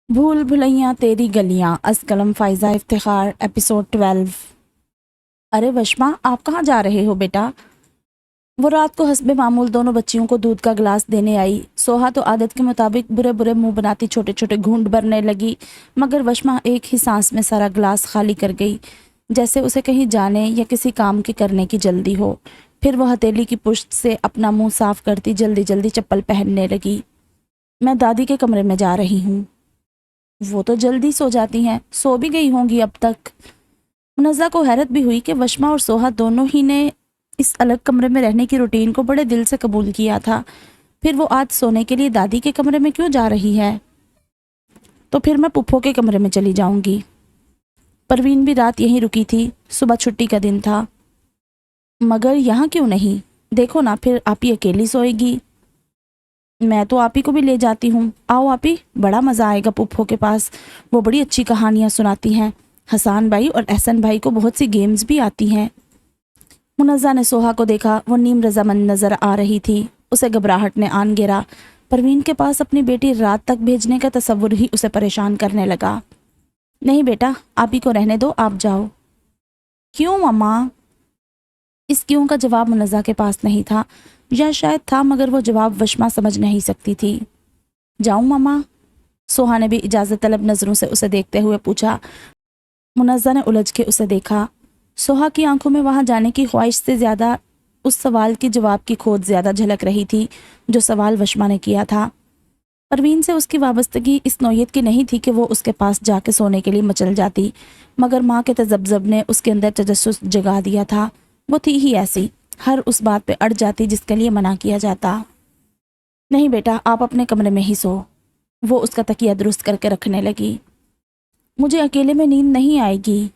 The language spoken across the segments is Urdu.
بھول بھلیاں تیری گلیاں از قلم فائزہ افتخار ایپیسوڈ 12۔ ارے وشما، آپ کہاں جا رہے ہو بیٹا؟ وہ رات کو حسب معمول دونوں بچیوں کو دودھ کا گلاس دینے آئی۔ سوہا تو عادت کے مطابق برے برے منہ بناتی چھوٹے چھوٹے گھونٹ بھرنے لگی، مگر وشما ایک ہی سانس میں سارا گلاس خالی کر گئی، جیسے اسے کہیں جانے یا کسی کام کے کرنے کی جلدی ہو۔ پھر وہ ہتھیلی کی پشت سے اپنا منہ صاف کرتی جلدی جلدی چپل پہننے لگی۔ میں دادی کے کمرے میں جا رہی ہوں۔ وہ تو جلدی سو جاتی ہیں، سو بھی گئی ہوں گی اب تک۔ منزہ کو حیرت بھی ہوئی کہ وشما اور سوہا دونوں ہی نے اس الگ کمرے میں رہنے کی روٹین کو بڑے دل سے قبول کیا تھا، پھر وہ آج سونے کے لیے دادی کے کمرے میں کیوں جا رہی ہے؟ تو پھر میں پپھو کے کمرے میں چلی جاؤں گی۔ پروین بھی رات یہیں رکی تھی، صبح چھٹی کا دن تھا۔ مگر یہاں کیوں نہیں؟ دیکھو نا، پھر آپ ہی اکیلی سوئے گی۔ میں تو آپ ہی کو بھی لے جاتی ہوں، آؤ آپ ہی، بڑا مزہ آئے گا پپھو کے پاس، وہ بڑی اچھی کہانیاں سناتی ہیں۔ حسان بھائی اور احسن بھائی کو بہت سی گیمز بھی آتی ہیں۔ منزہ نے سوہا کو دیکھا، وہ نیم رضامند نظر آ رہی تھی۔ اسے گھبراہٹ نے آن گھیرا۔ پروین کے پاس اپنی بیٹی رات تک بھیجنے کا تصور ہی اسے پریشان کرنے لگا۔ نہیں بیٹا، آپ ہی کو رہنے دو، آپ جاؤ۔ کیوں ماما؟ اس کیوں کا جواب منزہ کے پاس نہیں تھا، یا شاید تھا مگر وہ جواب وشما سمجھ نہیں سکتی تھی۔ جاؤں ماما؟ سوہا نے بھی اجازت طلب نظروں سے اسے دیکھتے ہوئے پوچھا۔ منزہ نے الجھ کے اسے دیکھا۔ سوہا کی آنکھوں میں وہاں جانے کی خواہش سے زیادہ اس سوال کی جواب کی کھوج زیادہ جھلک رہی تھی جو سوال وشما نے کیا تھا۔ پروین سے اس کی وابستگی اس نوعیت کی نہیں تھی کہ وہ اس کے پاس جا کے سونے کے لیے مچل جاتی، مگر ماں کے تذبذب نے اس کے اندر تجسس جگا دیا تھا۔ وہ تھی ہی ایسی، ہر اس بات پہ اڑ جاتی جس کے لیے منع کیا جاتا۔ نہیں بیٹا، آپ اپنے کمرے میں ہی سو۔ وہ اس کا تکیہ درست کر کے رکھنے لگی۔ مجھے اکیلے میں نیند نہیں آئے گی،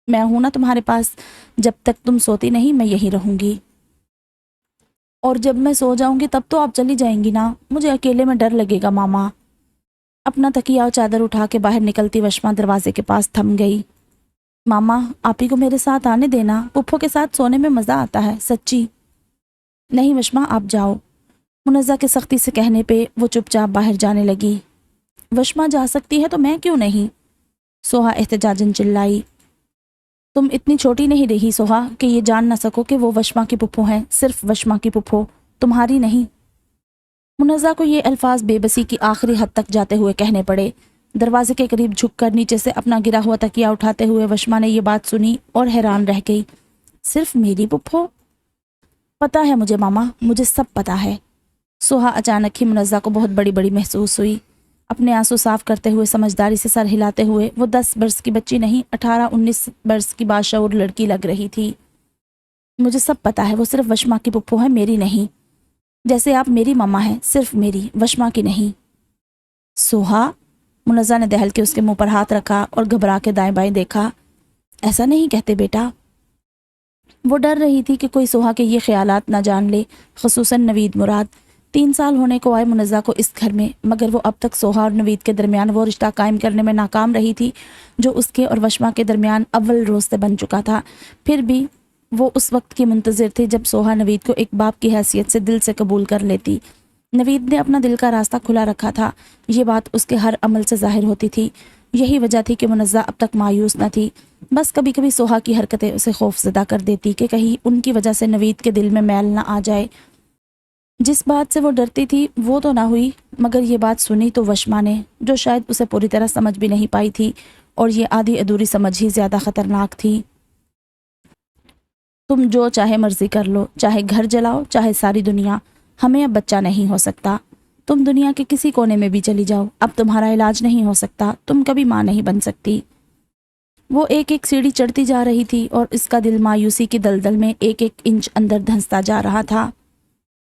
میں ہوں نا تمہارے پاس، جب تک تم سوتی نہیں میں یہی رہوں گی، اور جب میں سو جاؤں گی تب تو آپ چلی جائیں گی نا، مجھے اکیلے میں ڈر لگے گا ماما۔ اپنا تکیہ اور چادر اٹھا کے باہر نکلتی وشما دروازے کے پاس تھم گئی۔ ماما، آپ ہی کو میرے ساتھ آنے دینا، پپھو کے ساتھ سونے میں مزہ آتا ہے، سچی۔ نہیں وشما، آپ جاؤ۔ منزہ کے سختی سے کہنے پہ وہ چپ چاپ باہر جانے لگی۔ وشما جا سکتی ہے تو میں کیوں نہیں؟ سوہا احتجاجاً چلائی۔ تم اتنی چھوٹی نہیں رہی سوہا کہ یہ جان نہ سکو کہ وہ وشما کی پپھو ہیں، صرف وشما کی پپھو، تمہاری نہیں۔ منزہ کو یہ الفاظ بے بسی کی آخری حد تک جاتے ہوئے کہنے پڑے۔ دروازے کے قریب جھک کر نیچے سے اپنا گرا ہوا تکیہ اٹھاتے ہوئے وشما نے یہ بات سنی اور حیران رہ گئی۔ صرف میری پپھو؟ پتہ ہے مجھے ماما، مجھے سب پتہ ہے۔ سوہا اچانک ہی منزہ کو بہت بڑی بڑی محسوس ہوئی۔ اپنے آنسو صاف کرتے ہوئے سمجھداری سے سر ہلاتے ہوئے وہ 10 برس کی بچی نہیں، 18-19 برس کی باشعور لڑکی لگ رہی تھی۔ مجھے سب پتہ ہے، وہ صرف وشما کی پپھو ہے، میری نہیں، جیسے آپ میری ماما ہیں، صرف میری، وشما کی نہیں۔ سوہا؟ منزہ نے دہل کے اس کے منہ پر ہاتھ رکھا اور گھبرا کے دائیں بائیں دیکھا۔ ایسا نہیں کہتے بیٹا۔ وہ ڈر رہی تھی کہ کوئی سوہا کے یہ خیالات نہ جان لے، خصوصاً نوید مراد۔ 3 سال ہونے کو آئے منزہ کو اس گھر میں، مگر وہ اب تک سوہا اور نوید کے درمیان وہ رشتہ قائم کرنے میں ناکام رہی تھی جو اس کے اور وشما کے درمیان اول روز سے بن چکا تھا۔ پھر بھی وہ اس وقت کی منتظر تھی جب سوہا نوید کو ایک باپ کی حیثیت سے دل سے قبول کر لیتی۔ نوید نے اپنا دل کا راستہ کھلا رکھا تھا، یہ بات اس کے ہر عمل سے ظاہر ہوتی تھی۔ یہی وجہ تھی کہ منزہ اب تک مایوس نہ تھی۔ بس کبھی کبھی سوہا کی حرکتیں اسے خوف زدہ کر دیتی کہ کہیں ان کی وجہ سے نوید کے دل میں میل نہ آ جائے۔ جس بات سے وہ ڈرتی تھی وہ تو نہ ہوئی، مگر یہ بات سنی تو وشما نے، جو شاید اسے پوری طرح سمجھ بھی نہیں پائی تھی، اور یہ آدھی ادھوری سمجھ ہی زیادہ خطرناک تھی۔ تم جو چاہے مرضی کر لو، چاہے گھر جلاؤ، چاہے ساری دنیا، ہمیں اب بچہ نہیں ہو سکتا۔ تم دنیا کے کسی کونے میں بھی چلی جاؤ، اب تمہارا علاج نہیں ہو سکتا، تم کبھی ماں نہیں بن سکتی۔ وہ ایک ایک سیڑھی چڑھتی جا رہی تھی اور اس کا دل مایوسی کی دلدل میں ایک ایک انچ اندر دھنستا جا رہا تھا۔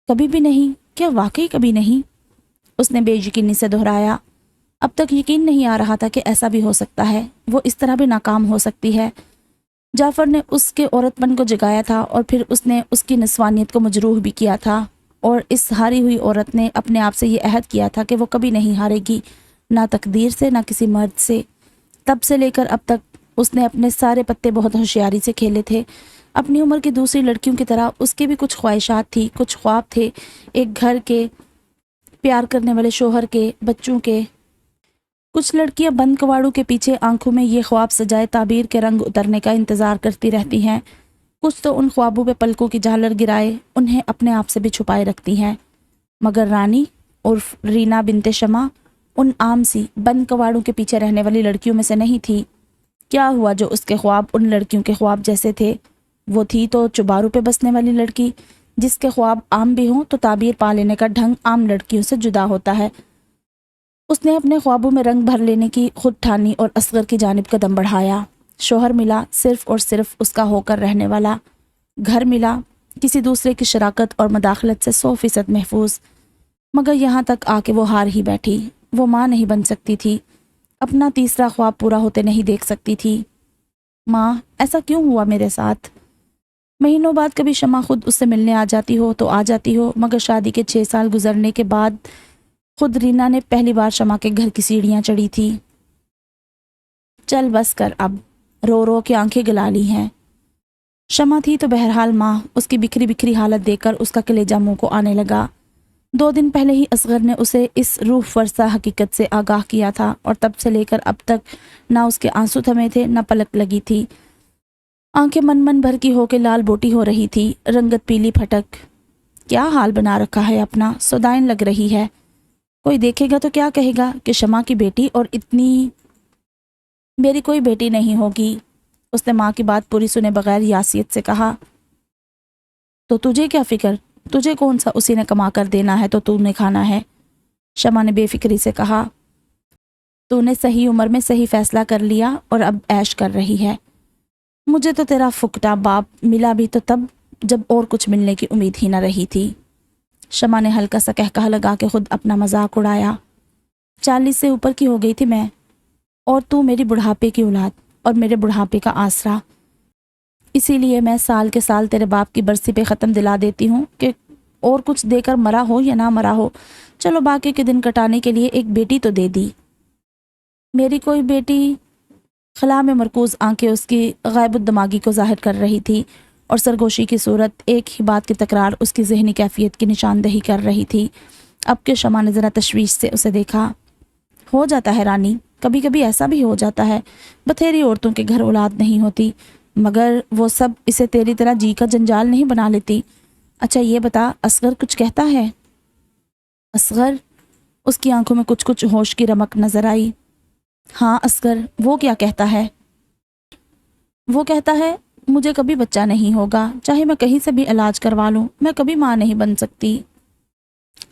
کبھی بھی نہیں؟ کیا واقعی کبھی نہیں؟ اس نے بے یقینی سے دہرایا۔ اب تک یقین نہیں آ رہا تھا کہ ایسا بھی ہو سکتا ہے، وہ اس طرح بھی ناکام ہو سکتی ہے۔ جعفر نے اس کے عورت پن کو جگایا تھا اور پھر اس نے اس کی نسوانیت کو مجروح بھی کیا تھا، اور اس ہاری ہوئی عورت نے اپنے آپ سے یہ عہد کیا تھا کہ وہ کبھی نہیں ہارے گی، نہ تقدیر سے نہ کسی مرد سے۔ تب سے لے کر اب تک اس نے اپنے سارے پتے بہت ہوشیاری سے کھیلے تھے۔ اپنی عمر کی دوسری لڑکیوں کی طرح اس کے بھی کچھ خواہشات تھی، کچھ خواب تھے، ایک گھر کے، پیار کرنے والے شوہر کے، بچوں کے۔ کچھ لڑکیاں بند کواڑوں کے پیچھے آنکھوں میں یہ خواب سجائے تعبیر کے رنگ اترنے کا انتظار کرتی رہتی ہیں، کچھ تو ان خوابوں پہ پلکوں کی جھالر گرائے انہیں اپنے آپ سے بھی چھپائے رکھتی ہیں، مگر رانی عرف رینا بنت شمع ان عام سی بند کواڑوں کے پیچھے رہنے والی لڑکیوں میں سے نہیں تھی۔ کیا ہوا جو اس کے خواب ان لڑکیوں کے خواب جیسے تھے؟ وہ تھی تو چباروں پہ بسنے والی لڑکی، جس کے خواب عام بھی ہوں تو تعبیر پا لینے کا ڈھنگ عام لڑکیوں سے جدا ہوتا ہے۔ اس نے اپنے خوابوں میں رنگ بھر لینے کی خود ٹھانی اور اصغر کی جانب قدم بڑھایا۔ شوہر ملا صرف اور صرف اس کا ہو کر رہنے والا، گھر ملا کسی دوسرے کی شراکت اور مداخلت سے 100% محفوظ، مگر یہاں تک آ کے وہ ہار ہی بیٹھی۔ وہ ماں نہیں بن سکتی تھی، اپنا تیسرا خواب پورا ہوتے نہیں دیکھ سکتی تھی۔ ماں ایسا کیوں ہوا میرے ساتھ؟ مہینوں بعد کبھی شمع خود اس سے ملنے آ جاتی ہو تو آ جاتی ہو، مگر شادی کے 6 سال گزرنے کے بعد خود رینا نے پہلی بار شمع کے گھر کی سیڑھیاں چڑھی تھی۔ چل بس کر اب، رو رو کے آنکھیں گلا لی ہیں۔ شمع تھی تو بہرحال ماں، اس کی بکھری بکھری حالت دیکھ کر اس کا کلیجہ منہ کو آنے لگا۔ 2 دن پہلے ہی اصغر نے اسے اس روح فرسا حقیقت سے آگاہ کیا تھا، اور تب سے لے کر اب تک نہ اس کے آنسو تھمے تھے نہ پلک لگی تھی۔ آنکھیں من بھر کی ہو کے لال بوٹی ہو رہی تھی، رنگت پیلی پھٹک۔ کیا حال بنا رکھا ہے اپنا، سودائن لگ رہی ہے۔ کوئی دیکھے گا تو کیا کہے گا کہ شمع کی بیٹی، اور اتنی میری کوئی بیٹی نہیں ہوگی۔ اس نے ماں کی بات پوری سنے بغیر یاسیت سے کہا، تو تجھے کیا فکر، تجھے کون سا اسی نے کما کر دینا ہے تو نے کھانا ہے؟ شمع نے بے فکری سے کہا، تو نے صحیح عمر میں صحیح فیصلہ کر لیا اور اب عیش کر رہی ہے۔ مجھے تو تیرا فکٹا باپ ملا بھی تو تب جب اور کچھ ملنے کی امید ہی نہ رہی تھی۔ شمع نے ہلکا سا کہکہا لگا کے خود اپنا مذاق اڑایا۔ 40 سے اوپر کی ہو گئی تھی میں، اور تو میری بڑھاپے کی اولاد اور میرے بڑھاپے کا آسرا۔ اسی لیے میں سال کے سال تیرے باپ کی برسی پہ ختم دلا دیتی ہوں کہ اور کچھ دے کر مرا ہو یا نہ مرا ہو، چلو باقی کے دن کٹانے کے لیے ایک بیٹی تو دے دی۔ میری کوئی بیٹی؟ خلا میں مرکوز آنکھیں اس کی غائب الدماغی کو ظاہر کر رہی تھی، اور سرگوشی کی صورت ایک ہی بات کی تکرار اس کی ذہنی کیفیت کی نشاندہی کر رہی تھی۔ اب کہ شمع نے ذرا تشویش سے اسے دیکھا، ہو جاتا ہے رانی، کبھی کبھی ایسا بھی ہو جاتا ہے، بتھیری عورتوں کے گھر اولاد نہیں ہوتی، مگر وہ سب اسے تیری طرح جی کا جنجال نہیں بنا لیتی۔ اچھا یہ بتا، اصغر کچھ کہتا ہے؟ اصغر؟ اس کی آنکھوں میں کچھ ہوش کی رمق نظر آئی۔ ہاں اصغر، وہ کیا کہتا ہے؟ وہ کہتا ہے مجھے کبھی بچہ نہیں ہوگا، چاہے میں کہیں سے بھی علاج کروا لوں، میں کبھی ماں نہیں بن سکتی۔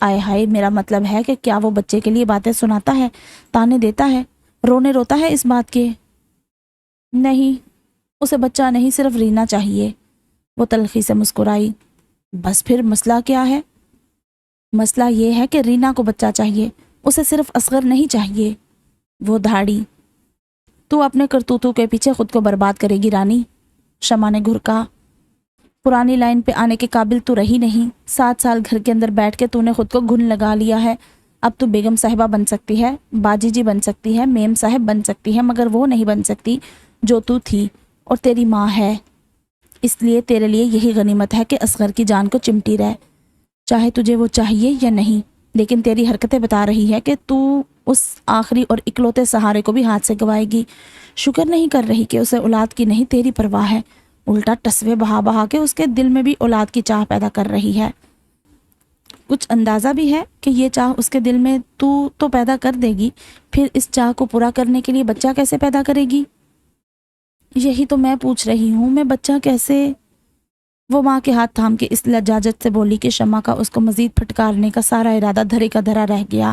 آئے ہائے، میرا مطلب ہے کہ کیا وہ بچے کے لیے باتیں سناتا ہے، تانے دیتا ہے، رونے روتا ہے اس بات کے؟ نہیں، اسے بچہ نہیں، صرف رینا چاہیے۔ وہ تلخی سے مسکرائی۔ بس پھر مسئلہ کیا ہے؟ مسئلہ یہ ہے کہ رینا کو بچہ چاہیے، اسے صرف اصغر نہیں چاہیے۔ وہ دھاڑی، تو اپنے کرتوتوں کے پیچھے خود کو برباد کرے گی رانی۔ شمع نے گھرکا، پرانی لائن پہ آنے کے قابل تو رہی نہیں۔ 7 سال گھر کے اندر بیٹھ کے تو نے خود کو گھن لگا لیا ہے۔ اب تو بیگم صاحبہ بن سکتی ہے، باجی جی بن سکتی ہے، میم صاحب بن سکتی ہے، مگر وہ نہیں بن سکتی جو تو تھی اور تیری ماں ہے۔ اس لیے تیرے لیے یہی غنیمت ہے کہ اصغر کی جان کو چمٹی رہ، چاہے تجھے وہ چاہیے یا نہیں، لیکن تیری حرکتیں بتا رہی ہے کہ تو اس آخری اور اکلوتے سہارے کو بھی ہاتھ سے گوائے گی۔ شکر نہیں کر رہی کہ اسے اولاد کی نہیں تیری پرواہ ہے، الٹا ٹسوے بہا بہا کے اس کے دل میں بھی اولاد کی چاہ پیدا کر رہی ہے۔ کچھ اندازہ بھی ہے کہ یہ چاہ اس کے دل میں تو پیدا کر دے گی، پھر اس چاہ کو پورا کرنے کے لیے بچہ کیسے پیدا کرے گی؟ یہی تو میں پوچھ رہی ہوں، میں بچہ کیسے؟ وہ ماں کے ہاتھ تھام کے اس لجاجت سے بولی کہ شمع کا اس کو مزید پھٹکارنے کا سارا ارادہ دھرے کا دھرا رہ گیا۔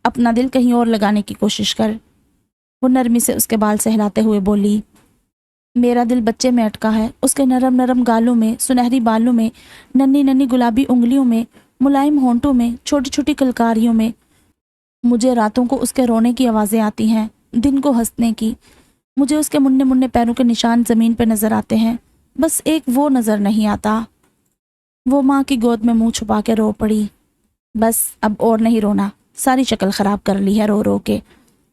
اپنا دل کہیں اور لگانے کی کوشش کر۔ وہ نرمی سے اس کے بال سہلاتے ہوئے بولی، میرا دل بچے میں اٹکا ہے، اس کے نرم نرم گالوں میں، سنہری بالوں میں، ننھی ننھی گلابی انگلیوں میں، ملائم ہونٹوں میں، چھوٹی چھوٹی کلکاریوں میں۔ مجھے راتوں کو اس کے رونے کی آوازیں آتی ہیں، دن کو ہنسنے کی۔ مجھے اس کے مننے مننے پیروں کے نشان زمین پہ نظر آتے ہیں، بس ایک وہ نظر نہیں آتا۔ وہ ماں کی گود میں منہ چھپا کے رو پڑی۔ بس اب اور نہیں رونا، ساری شکل خراب کر لی ہے رو رو کے۔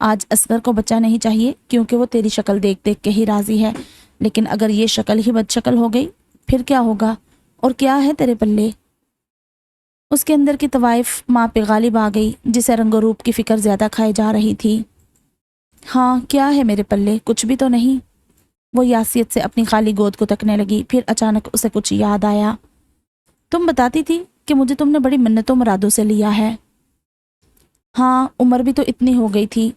آج اصغر کو بچہ نہیں چاہیے کیونکہ وہ تیری شکل دیکھ دیکھ کے ہی راضی ہے، لیکن اگر یہ شکل ہی بد شکل ہو گئی پھر کیا ہوگا؟ اور کیا ہے تیرے پلے؟ اس کے اندر کی طوائف ماں پہ غالب آ گئی، جسے رنگ و روپ کی فکر زیادہ کھائے جا رہی تھی۔ ہاں کیا ہے میرے پلے، کچھ بھی تو نہیں؟ وہ یاسیت سے اپنی خالی گود کو تکنے لگی، پھر اچانک اسے کچھ یاد آیا۔ تم بتاتی تھی کہ مجھے تم نے بڑی منتوں مرادوں سے لیا ہے۔ ہاں عمر بھی تو اتنی ہو گئی تھی،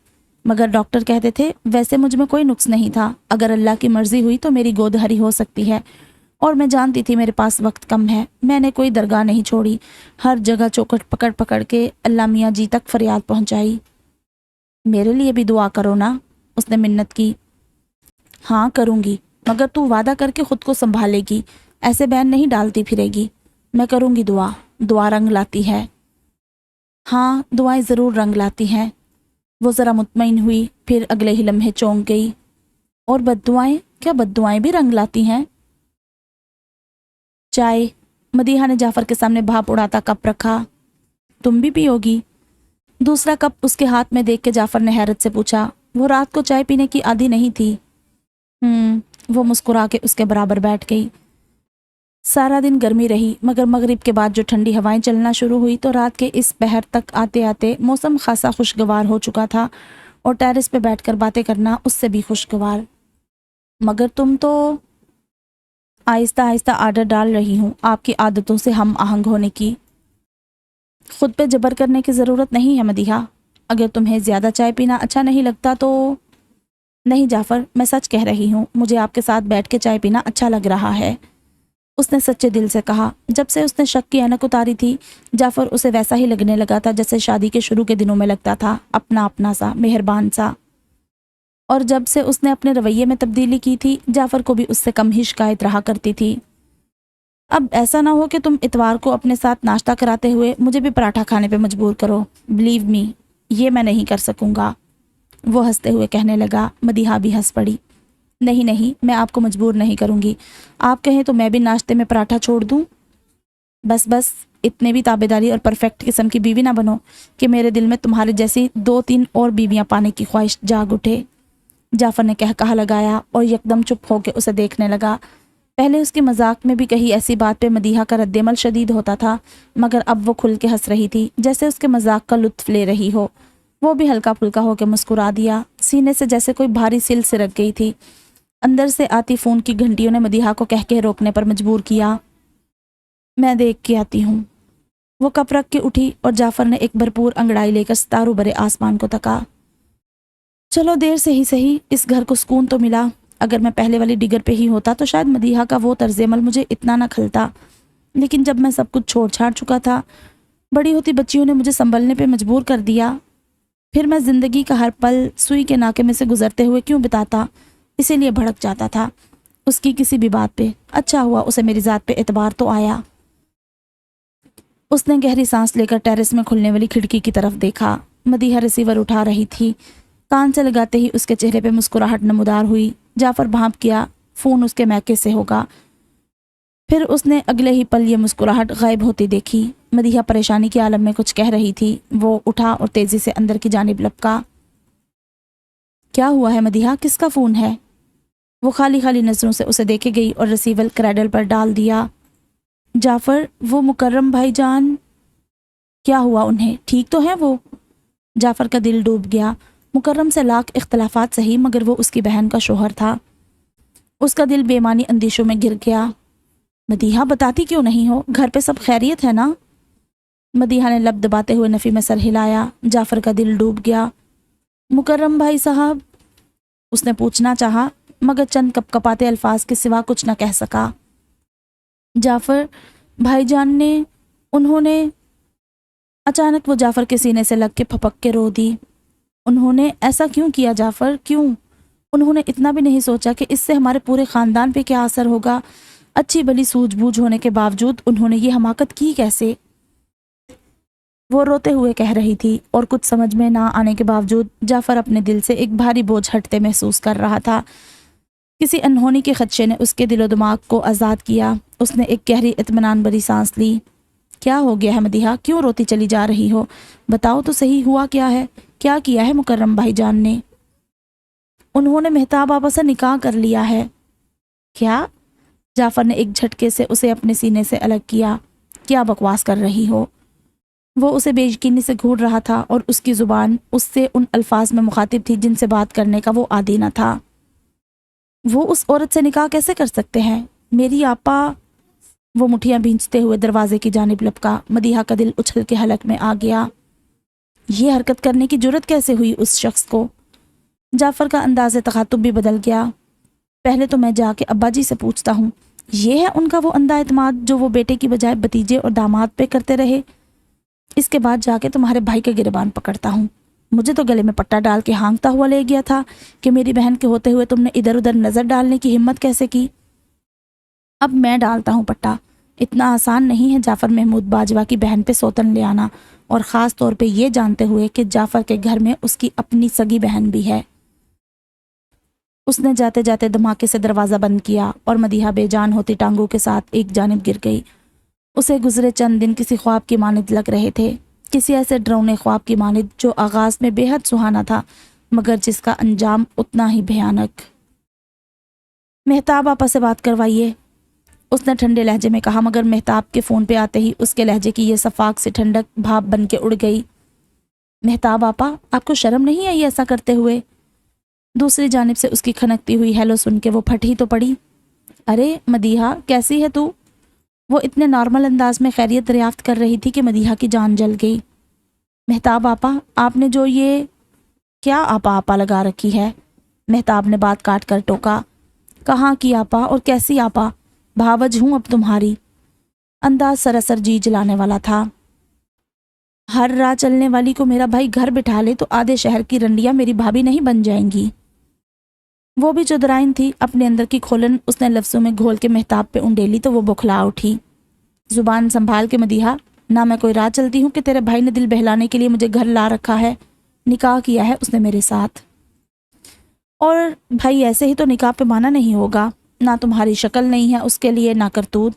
مگر ڈاکٹر کہتے تھے ویسے مجھ میں کوئی نقص نہیں تھا، اگر اللہ کی مرضی ہوئی تو میری گود ہری ہو سکتی ہے، اور میں جانتی تھی میرے پاس وقت کم ہے۔ میں نے کوئی درگاہ نہیں چھوڑی، ہر جگہ چوکٹ پکڑ پکڑ کے اللہ میاں جی تک فریاد پہنچائی۔ میرے لیے بھی دعا کرو نا، اس نے منت کی۔ ہاں کروں گی، مگر تو وعدہ کر کے خود کو سنبھالے گی، ایسے بین نہیں ڈالتی پھرے گی۔ میں کروں گی دعا، دعا رنگ لاتی ہے۔ ہاں دعائیں ضرور رنگ لاتی ہیں۔ وہ ذرا مطمئن ہوئی، پھر اگلے ہی لمحے چونک گئی۔ اور بد دعائیں، کیا بد دعائیں بھی رنگ لاتی ہیں؟ چائے، مدیحہ نے جعفر کے سامنے بھاپ اڑاتا کپ رکھا۔ تم بھی پیو گی؟ دوسرا کپ اس کے ہاتھ میں دیکھ کے جعفر نے حیرت سے پوچھا۔ وہ رات کو چائے پینے کی عادی نہیں تھی۔ وہ مسکرا کے اس کے برابر بیٹھ گئی۔ سارا دن گرمی رہی، مگر مغرب کے بعد جو ٹھنڈی ہوائیں چلنا شروع ہوئی تو رات کے اس پہر تک آتے آتے موسم خاصا خوشگوار ہو چکا تھا، اور ٹیرس پہ بیٹھ کر باتیں کرنا اس سے بھی خوشگوار۔ مگر تم تو… آہستہ آہستہ آرڈر ڈال رہی ہوں آپ کی عادتوں سے ہم آہنگ ہونے کی۔ خود پہ جبر کرنے کی ضرورت نہیں ہے مدیحہ، اگر تمہیں زیادہ چائے پینا اچھا نہیں لگتا تو… نہیں جعفر، میں سچ کہہ رہی ہوں، مجھے آپ کے ساتھ بیٹھ کے چائے پینا اچھا لگ رہا ہے، اس نے سچے دل سے کہا۔ جب سے اس نے شک کی اینک اتاری تھی، جعفر اسے ویسا ہی لگنے لگا تھا جیسے شادی کے شروع کے دنوں میں لگتا تھا، اپنا اپنا سا، مہربان سا۔ اور جب سے اس نے اپنے رویے میں تبدیلی کی تھی، جعفر کو بھی اس سے کم ہی شکایت رہا کرتی تھی۔ اب ایسا نہ ہو کہ تم اتوار کو اپنے ساتھ ناشتہ کراتے ہوئے مجھے بھی پراٹھا کھانے پہ مجبور کرو، بلیو می، یہ میں نہیں کر سکوں گا، وہ ہنستے ہوئے کہنے لگا۔ مدیحہ بھی ہنس پڑی۔ نہیں نہیں، میں آپ کو مجبور نہیں کروں گی، آپ کہیں تو میں بھی ناشتے میں پراٹھا چھوڑ دوں؟ بس بس، اتنے بھی تابعداری اور پرفیکٹ قسم کی بیوی نہ بنو کہ میرے دل میں تمہارے جیسی 2-3 اور بیویاں پانے کی خواہش جاگ اٹھے۔ جعفر نے کہا لگایا اور یکدم چپ ہو کے اسے دیکھنے لگا۔ پہلے اس کی مذاق میں بھی کہیں ایسی بات پہ مدیحہ کا رد عمل شدید ہوتا تھا، مگر اب وہ کھل کے ہنس رہی تھی، جیسے اس کے مذاق کا لطف لے رہی ہو۔ وہ بھی ہلکا پھلکا ہو کے مسکرا دیا، سینے سے جیسے کوئی بھاری سل سرک گئی تھی۔ اندر سے آتی فون کی گھنٹیوں نے مدیحہ کو کہہ کے روکنے پر مجبور کیا۔ میں دیکھ کے آتی ہوں۔ وہ کپ رکھ کے اٹھی اور جعفر نے ایک بھرپور انگڑائی لے کر ستاروں برے آسمان کو تکا۔ چلو دیر سے ہی صحیح، اس گھر کو سکون تو ملا۔ اگر میں پہلے والی ڈگر پہ ہی ہوتا تو شاید مدیحہ کا وہ طرز عمل مجھے اتنا نہ کھلتا، لیکن جب میں سب کچھ چھوڑ چھاڑ چکا تھا، بڑی ہوتی بچیوں نے مجھے سنبھلنے پہ مجبور کر دیا، پھر میں زندگی کا ہر پل سوئی کے ناکے میں سے گزرتے ہوئے کیوں بتاتا؟ اسی لیے بھڑک جاتا تھا اس کی کسی بھی بات پہ۔ اچھا ہوا اسے میری ذات پہ اعتبار تو آیا۔ اس نے گہری سانس لے کر ٹیرس میں کھلنے والی کھڑکی کی طرف دیکھا۔ مدیحہ ریسیور اٹھا رہی تھی۔ کان سے لگاتے ہی اس کے چہرے پہ مسکراہٹ نمودار ہوئی۔ جعفر بھانپ کیا فون اس کے میکے سے ہوگا، پھر اس نے اگلے ہی پل یہ مسکراہٹ غائب ہوتی دیکھی۔ مدیحہ پریشانی کے عالم میں کچھ کہہ رہی تھی۔ وہ اٹھا اور تیزی سے اندر کی جانب لپکا۔ کیا ہوا ہے مدیحہ، کس کا فون ہے؟ وہ خالی خالی نظروں سے اسے دیکھے گئی اور ریسیور کریڈل پر ڈال دیا۔ جعفر، وہ مکرم بھائی جان۔ کیا ہوا انہیں، ٹھیک تو ہے وہ؟ جعفر کا دل ڈوب گیا۔ مکرم سے لاکھ اختلافات صحیح، مگر وہ اس کی بہن کا شوہر تھا۔ اس کا دل بے معنی اندیشوں میں گر گیا۔ مدیحہ بتاتی کیوں نہیں ہو، گھر پہ سب خیریت ہے نا؟ مدیحہ نے لب دباتے ہوئے نفی میں سر ہلایا۔ جعفر کا دل ڈوب گیا۔ مکرم بھائی صاحب، اس نے پوچھنا چاہا، مگر چند کپ کپاتے الفاظ کے سوا کچھ نہ کہہ سکا۔ جعفر بھائی جان نے، انہوں نے… اچانک وہ جعفر کے سینے سے لگ کے پھپک کے رو دی۔ انہوں نے ایسا کیوں کیا جعفر، کیوں؟ انہوں نے اتنا بھی نہیں سوچا کہ اس سے ہمارے پورے خاندان پہ کیا اثر ہوگا؟ اچھی بلی سوجھ بوجھ ہونے کے باوجود انہوں نے یہ حماقت کی کیسے؟ وہ روتے ہوئے کہہ رہی تھی، اور کچھ سمجھ میں نہ آنے کے باوجود جعفر اپنے دل سے ایک بھاری بوجھ ہٹتے محسوس کر رہا تھا۔ کسی انہونی کے خدشے نے اس کے دل و دماغ کو آزاد کیا۔ اس نے ایک گہری اطمینان بھری سانس لی۔ کیا ہو گیا ہے مدیحہ، کیوں روتی چلی جا رہی ہو؟ بتاؤ تو صحیح، ہوا کیا ہے؟ کیا کیا ہے مکرم بھائی جان نے؟ انہوں نے مہتاب آپا سے نکاح کر لیا ہے۔ کیا؟ جعفر نے ایک جھٹکے سے اسے اپنے سینے سے الگ کیا۔ کیا بکواس کر رہی ہو؟ وہ اسے بے یقینی سے گھور رہا تھا اور اس کی زبان اس سے ان الفاظ میں مخاطب تھی جن سے بات کرنے کا وہ عادی نہ تھا۔ وہ اس عورت سے نکاح کیسے کر سکتے ہیں؟ میری آپا۔ وہ مٹھیاں بھینچتے ہوئے دروازے کی جانب لپکا۔ مدیحہ کا دل اچھل کے حلق میں آ گیا۔ یہ حرکت کرنے کی جرت کیسے ہوئی اس شخص کو؟ جعفر کا انداز تخاطب بھی بدل گیا۔ پہلے تو میں جا کے ابا جی سے پوچھتا ہوں۔ یہ ہے ان کا وہ اندھا اعتماد جو وہ بیٹے کی بجائے بتیجے اور داماد پہ کرتے رہے۔ اس کے بعد جا کے تمہارے بھائی کا گریبان پکڑتا ہوں۔ مجھے تو گلے میں پٹا ڈال کے ہانکتا ہوا لے گیا تھا کہ میری بہن کے ہوتے ہوئے تم نے ادھر ادھر نظر ڈالنے کی ہمت کیسے کی؟ اب میں ڈالتا ہوں پٹا۔ اتنا آسان نہیں ہے جعفر محمود باجوہ کی بہن پہ سوتن لے آنا، اور خاص طور پہ یہ جانتے ہوئے کہ جعفر کے گھر میں اس کی اپنی سگی بہن بھی ہے۔ اس نے جاتے جاتے دھماکے سے دروازہ بند کیا اور مدیحہ بے جان ہوتی ٹانگوں کے ساتھ ایک جانب گر گئی۔ اسے گزرے چند دن کسی خواب کی مانند لگ رہے تھے، کسی ایسے ڈرونے خواب کی مانند جو آغاز میں بے حد سہانا تھا مگر جس کا انجام اتنا ہی بھیانک۔ مہتاب آپا سے بات کروائیے، اس نے ٹھنڈے لہجے میں کہا، مگر مہتاب کے فون پہ آتے ہی اس کے لہجے کی یہ صفاق سے ٹھنڈک بھاپ بن کے اڑ گئی۔ مہتاب آپا، آپ کو شرم نہیں آئی ایسا کرتے ہوئے؟ دوسری جانب سے اس کی کھنکتی ہوئی ہیلو سن کے وہ پھٹ ہی تو پڑی۔ ارے مدیحہ، کیسی ہے تو؟ وہ اتنے نارمل انداز میں خیریت دریافت کر رہی تھی کہ مدیحہ کی جان جل گئی۔ مہتاب آپا، آپ نے جو یہ کیا آپا آپا لگا رکھی ہے؟ مہتاب نے بات کاٹ کر ٹوکا۔ کہاں کی آپا اور کیسی آپا؟ بھاوج ہوں اب تمہاری۔ انداز سراسر جی جلانے والا تھا۔ ہر راہ چلنے والی کو میرا بھائی گھر بٹھا لے تو آدھے شہر کی رنڈیاں میری بھابھی نہیں بن جائیں گی۔ وہ بھی چودرائن تھی، اپنے اندر کی کھولن اس نے لفظوں میں گھول کے مہتاب پہ انڈیلی تو وہ بکھلا اٹھی۔ زبان سنبھال کے مدیحہ، نہ میں کوئی راہ چلتی ہوں کہ تیرے بھائی نے دل بہلانے کے لیے مجھے گھر لا رکھا ہے۔ نکاح کیا ہے اس نے میرے ساتھ، اور بھائی ایسے ہی تو نکاح پہ مانا نہیں ہوگا۔ نہ تمہاری شکل نہیں ہے اس کے لیے، نہ کرتوت۔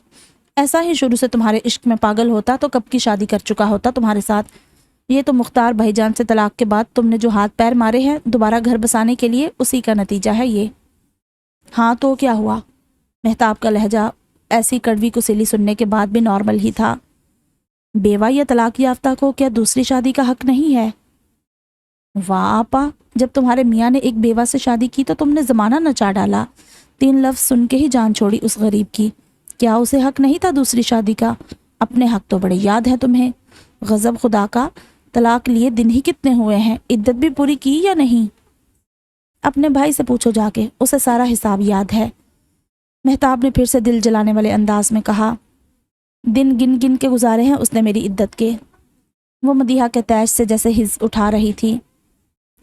ایسا ہی شروع سے تمہارے عشق میں پاگل ہوتا تو کب کی شادی کر چکا ہوتا تمہارے ساتھ۔ یہ تو مختار بھائی جان سے طلاق کے بعد تم نے جو ہاتھ پیر مارے ہیں دوبارہ گھر بسانے کے لیے، اسی کا نتیجہ ہے یہ۔ ہاں تو کیا ہوا؟ مہتاب کا لہجہ ایسی کڑوی کسیلی سننے کے بعد بھی نارمل ہی تھا۔ بیوہ یا طلاق یافتہ کو کیا دوسری شادی کا حق نہیں ہے؟ واہ آپا، جب تمہارے میاں نے ایک بیوہ سے شادی کی تو تم نے زمانہ نچا ڈالا۔ 3 لفظ سن کے ہی جان چھوڑی اس غریب کی۔ کیا اسے حق نہیں تھا دوسری شادی کا؟ اپنے حق تو بڑے یاد ہے تمہیں۔ غضب خدا کا، طلاق لیے دن ہی کتنے ہوئے ہیں؟ عدت بھی پوری کی یا نہیں؟ اپنے بھائی سے پوچھو جا کے، اسے سارا حساب یاد ہے۔ مہتاب نے پھر سے دل جلانے والے انداز میں کہا۔ دن گن گن کے گزارے ہیں اس نے میری عدت کے۔ وہ مدیحہ کے تیش سے جیسے حز اٹھا رہی تھی۔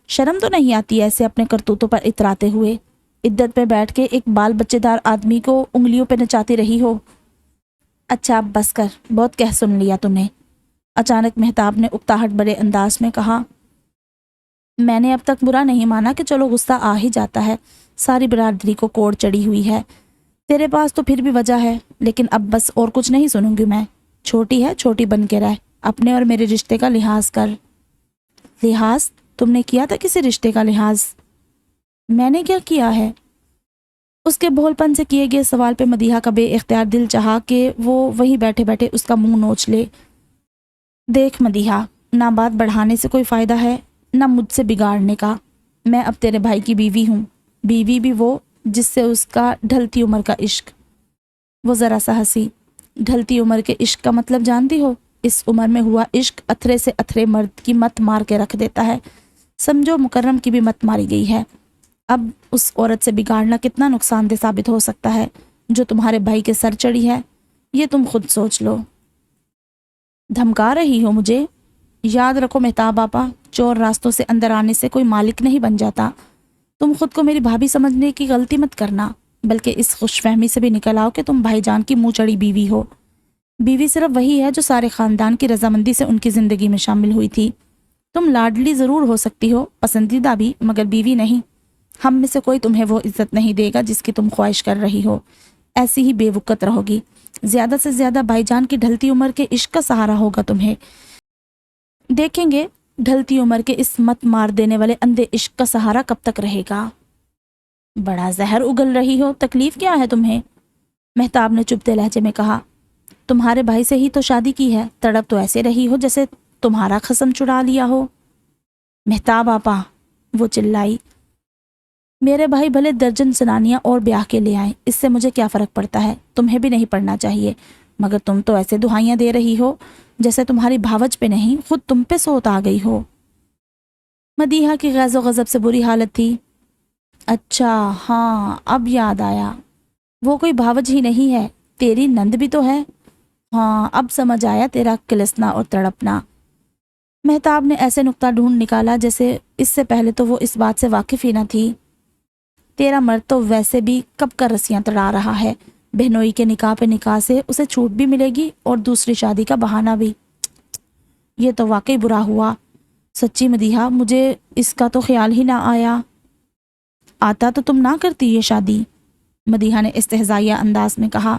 شرم تو نہیں آتی ایسے اپنے کرتوتوں پر اتراتے ہوئے؟ عدت پہ بیٹھ کے ایک بال بچے دار آدمی کو انگلیوں پہ نچاتی رہی ہو۔ اچھا اب بس کر، بہت کہہ سن لیا تم نے۔ اچانک مہتاب نے اکتاہٹ بڑے انداز میں کہا۔ میں نے اب تک برا نہیں مانا کہ چلو غصہ آ ہی جاتا ہے، ساری برادری کو کوڑ چڑھی ہوئی ہے، تیرے پاس تو پھر بھی وجہ ہے، لیکن اب بس اور کچھ نہیں سنوں گی میں۔ چھوٹی ہے، چھوٹی بن کے رہ، اپنے اور میرے رشتے کا لحاظ کر۔ لحاظ؟ تم نے کیا تھا کسی رشتے کا لحاظ؟ میں نے کیا کیا ہے؟ اس کے بھول پن سے کیے گئے سوال پہ مدیحہ کا بے اختیار دل چاہا کہ وہ وہیں بیٹھے بیٹھے اس کا منہ نوچ لے۔ دیکھ مدیحہ، نہ بات بڑھانے سے کوئی فائدہ ہے، نہ مجھ سے بگاڑنے کا۔ میں اب تیرے بھائی کی بیوی ہوں، بیوی بھی وہ جس سے اس کا ڈھلتی عمر کا عشق۔ وہ ذرا سا ہنسی۔ ڈھلتی عمر کے عشق کا مطلب جانتی ہو؟ اس عمر میں ہوا عشق اتھرے سے اتھرے مرد کی مت مار کے رکھ دیتا ہے۔ سمجھو مکرم کی بھی مت ماری گئی ہے۔ اب اس عورت سے بگاڑنا کتنا نقصان دہ ثابت ہو سکتا ہے جو تمہارے بھائی کے سر چڑھی ہے، یہ تم خود سوچ لو۔ دھمکا رہی ہو مجھے؟ یاد رکھو مہتاب آپا، چور راستوں سے اندر آنے سے کوئی مالک نہیں بن جاتا۔ تم خود کو میری بھابھی سمجھنے کی غلطی مت کرنا، بلکہ اس خوش فہمی سے بھی نکل آؤ کہ تم بھائی جان کی منہ چڑی بیوی ہو۔ بیوی صرف وہی ہے جو سارے خاندان کی رضامندی سے ان کی زندگی میں شامل ہوئی تھی۔ تم لاڈلی ضرور ہو سکتی ہو، پسندیدہ بھی، مگر بیوی نہیں۔ ہم میں سے کوئی تمہیں وہ عزت نہیں دے گا جس کی تم خواہش کر رہی ہو۔ ایسی ہی بے وقت رہو گی۔ زیادہ سے زیادہ بھائی جان کی ڈھلتی عمر کے عشق کا سہارا ہوگا تمہیں۔ دیکھیں گے ڈھلتی عمر کے اس مت مار دینے والے اندھے عشق کا سہارا کب تک رہے گا۔ بڑا زہر اگل رہی ہو، تکلیف کیا ہے تمہیں؟ مہتاب نے چبھتے لہجے میں کہا۔ تمہارے بھائی سے ہی تو شادی کی ہے، تڑپ تو ایسے رہی ہو جیسے تمہارا قسم چڑا لیا ہو؟ مہتاب آپا، وہ چلائی، میرے بھائی بھلے درجن زنانیاں اور بیاہ کے لے آئیں، اس سے مجھے کیا فرق پڑتا ہے، تمہیں بھی نہیں پڑھنا چاہیے، مگر تم تو ایسے دہائیاں دے رہی ہو جیسے تمہاری بھاوج پہ نہیں خود تم پہ سوت آ گئی ہو۔ مدیحہ کی غیظ و غضب سے بری حالت تھی۔ اچھا ہاں، اب یاد آیا، وہ کوئی بھاوج ہی نہیں ہے، تیری نند بھی تو ہے۔ ہاں، اب سمجھ آیا تیرا کلسنا اور تڑپنا۔ مہتاب نے ایسے نکتہ ڈھونڈ نکالا جیسے اس سے پہلے تو وہ اس بات سے واقف ہی نہ تھی۔ تیرا مرد تو ویسے بھی کب کا رسیاں تڑا رہا ہے، بہنوئی کے نکاح پہ نکاح سے اسے چھوٹ بھی ملے گی اور دوسری شادی کا بہانہ بھی۔ یہ تو واقعی برا ہوا، سچی مدیحہ، مجھے اس کا تو خیال ہی نہ آیا۔ آتا تو تم نہ کرتی یہ شادی، مدیحہ نے استہزائیہ انداز میں کہا۔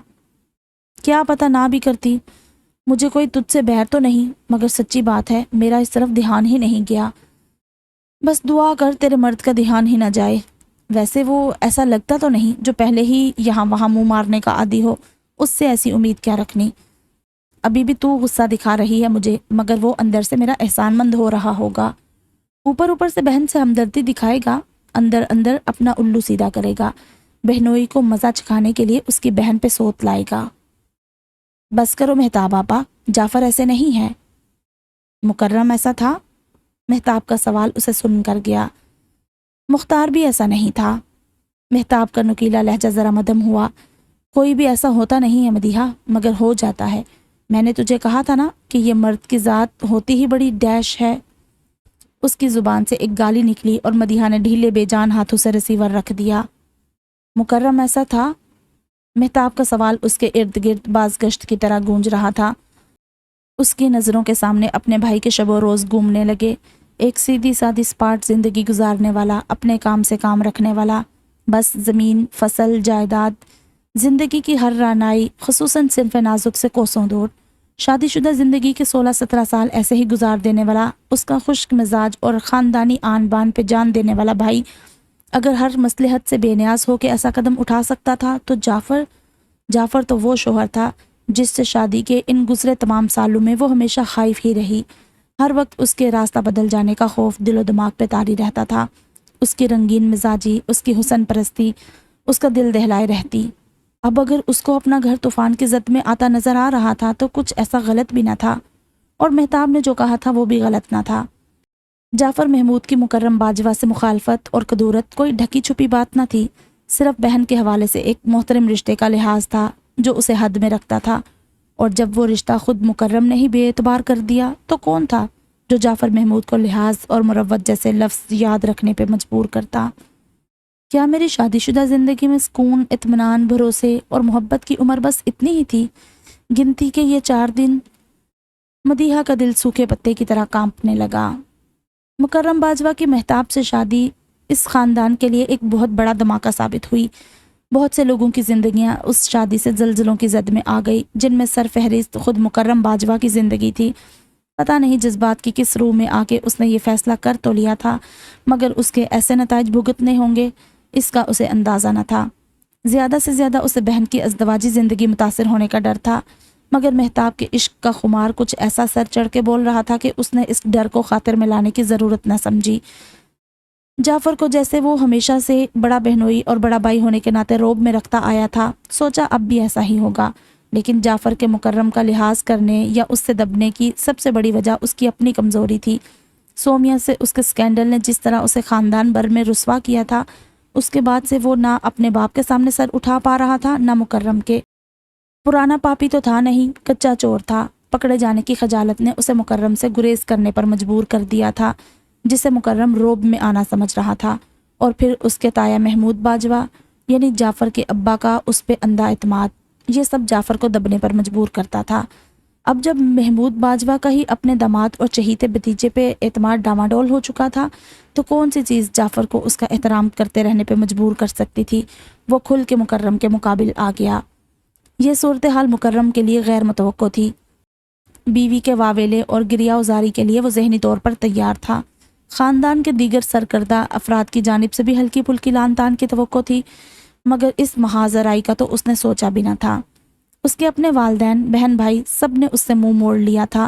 کیا پتہ نہ بھی کرتی، مجھے کوئی تجھ سے بیر تو نہیں، مگر سچی بات ہے میرا اس طرف دھیان ہی نہیں گیا۔ بس دعا کر تیرے مرد کا دھیان ہی نہ جائے، ویسے وہ ایسا لگتا تو نہیں جو پہلے ہی یہاں وہاں منہ مارنے کا عادی ہو، اس سے ایسی امید کیا رکھنی۔ ابھی بھی تو غصہ دکھا رہی ہے مجھے، مگر وہ اندر سے میرا احسان مند ہو رہا ہوگا۔ اوپر سے بہن سے ہمدردی دکھائے گا، اندر اندر اپنا الو سیدھا کرے گا، بہنوئی کو مزہ چکھانے کے لیے اس کی بہن پہ سوت لائے گا۔ بس کرو مہتاب آپا، جعفر ایسے نہیں ہے۔ مکرم ایسا تھا؟ مہتاب کا سوال اسے سن کر گیا۔ مختار بھی ایسا نہیں تھا۔ مہتاب کا نکیلا لہجہ ذرا مدھم ہوا۔ کوئی بھی ایسا ہوتا نہیں ہے مدیحہ، مگر ہو جاتا ہے۔ میں نے تجھے کہا تھا نا کہ یہ مرد کی ذات ہوتی ہی بڑی ڈیش ہے۔ اس کی زبان سے ایک گالی نکلی اور مدیحہ نے ڈھیلے بے جان ہاتھوں سے ریسیور رکھ دیا۔ مکرم ایسا تھا؟ مہتاب کا سوال اس کے ارد گرد باز گشت کی طرح گونج رہا تھا۔ اس کی نظروں کے سامنے اپنے بھائی کے شب و روز گھومنے لگے، ایک سیدھی سادی سپاٹ زندگی گزارنے والا، اپنے کام سے کام رکھنے والا، بس زمین، فصل، جائیداد، زندگی کی ہر رعنائی، خصوصاً صنف نازک سے کوسوں دور، شادی شدہ زندگی کے 16-17 سال ایسے ہی گزار دینے والا، اس کا خشک مزاج اور خاندانی آن بان پہ جان دینے والا بھائی اگر ہر مصلحت سے بے نیاز ہو کے ایسا قدم اٹھا سکتا تھا تو جعفر تو وہ شوہر تھا جس سے شادی کے ان گزرے تمام سالوں میں وہ ہمیشہ خائف ہی رہی۔ ہر وقت اس کے راستہ بدل جانے کا خوف دل و دماغ پہ طاری رہتا تھا۔ اس کی رنگین مزاجی، اس کی حسن پرستی اس کا دل دہلائے رہتی۔ اب اگر اس کو اپنا گھر طوفان کی زد میں آتا نظر آ رہا تھا تو کچھ ایسا غلط بھی نہ تھا، اور مہتاب نے جو کہا تھا وہ بھی غلط نہ تھا۔ جعفر محمود کی مکرم باجوہ سے مخالفت اور کدورت کوئی ڈھکی چھپی بات نہ تھی، صرف بہن کے حوالے سے ایک محترم رشتے کا لحاظ تھا جو اسے حد میں رکھتا تھا، اور جب وہ رشتہ خود مکرم نے ہی بے اعتبار کر دیا تو کون تھا جو جعفر محمود کو لحاظ اور مروت جیسے لفظ یاد رکھنے پہ مجبور کرتا۔ کیا میری شادی شدہ زندگی میں سکون، اطمینان، بھروسے اور محبت کی عمر بس اتنی ہی تھی؟ گنتی کے یہ 4 دن؟ مدیحہ کا دل سوکھے پتے کی طرح کانپنے لگا۔ مکرم باجوہ کی مہتاب سے شادی اس خاندان کے لیے ایک بہت بڑا دھماکہ ثابت ہوئی۔ بہت سے لوگوں کی زندگیاں اس شادی سے زلزلوں کی زد میں آ گئی، جن میں سر فہرست خود مکرم باجوہ کی زندگی تھی۔ پتہ نہیں جذبات کی کس روح میں آ کے اس نے یہ فیصلہ کر تو لیا تھا، مگر اس کے ایسے نتائج بھگتنے ہوں گے اس کا اسے اندازہ نہ تھا۔ زیادہ سے زیادہ اسے بہن کی ازدواجی زندگی متاثر ہونے کا ڈر تھا، مگر مہتاب کے عشق کا خمار کچھ ایسا سر چڑھ کے بول رہا تھا کہ اس نے اس ڈر کو خاطر میں لانے کی ضرورت نہ سمجھی۔ جعفر کو جیسے وہ ہمیشہ سے بڑا بہنوئی اور بڑا بھائی ہونے کے ناطے روب میں رکھتا آیا تھا، سوچا اب بھی ایسا ہی ہوگا، لیکن جعفر کے مکرم کا لحاظ کرنے یا اس سے دبنے کی سب سے بڑی وجہ اس کی اپنی کمزوری تھی۔ سومیا سے اس کے سکینڈل نے جس طرح اسے خاندان بھر میں رسوا کیا تھا، اس کے بعد سے وہ نہ اپنے باپ کے سامنے سر اٹھا پا رہا تھا نہ مکرم کے۔ پرانا پاپی تو تھا نہیں، کچا چور تھا۔ پکڑے جانے کی خجالت نے اسے مکرم سے گریز کرنے پر مجبور کر دیا تھا، جسے مکرم روب میں آنا سمجھ رہا تھا، اور پھر اس کے تایا محمود باجوہ یعنی جعفر کے ابا کا اس پہ اندھا اعتماد، یہ سب جعفر کو دبنے پر مجبور کرتا تھا۔ اب جب محمود باجوہ کا ہی اپنے داماد اور چہیتے بھتیجے پہ اعتماد ڈاماڈول ہو چکا تھا تو کون سی چیز جعفر کو اس کا احترام کرتے رہنے پہ مجبور کر سکتی تھی؟ وہ کھل کے مکرم کے مقابل آ گیا۔ یہ صورتحال مکرم کے لیے غیر متوقع تھی۔ بیوی کے واویلے اور گریہ وزاری کے لیے وہ ذہنی طور پر تیار تھا۔ خاندان کے دیگر سرکردہ افراد کی جانب سے بھی ہلکی پھلکی لان تان کی توقع تھی، مگر اس محاذرائی کا تو اس نے سوچا بھی نہ تھا۔ اس کے اپنے والدین، بہن بھائی سب نے اس سے منہ موڑ لیا تھا۔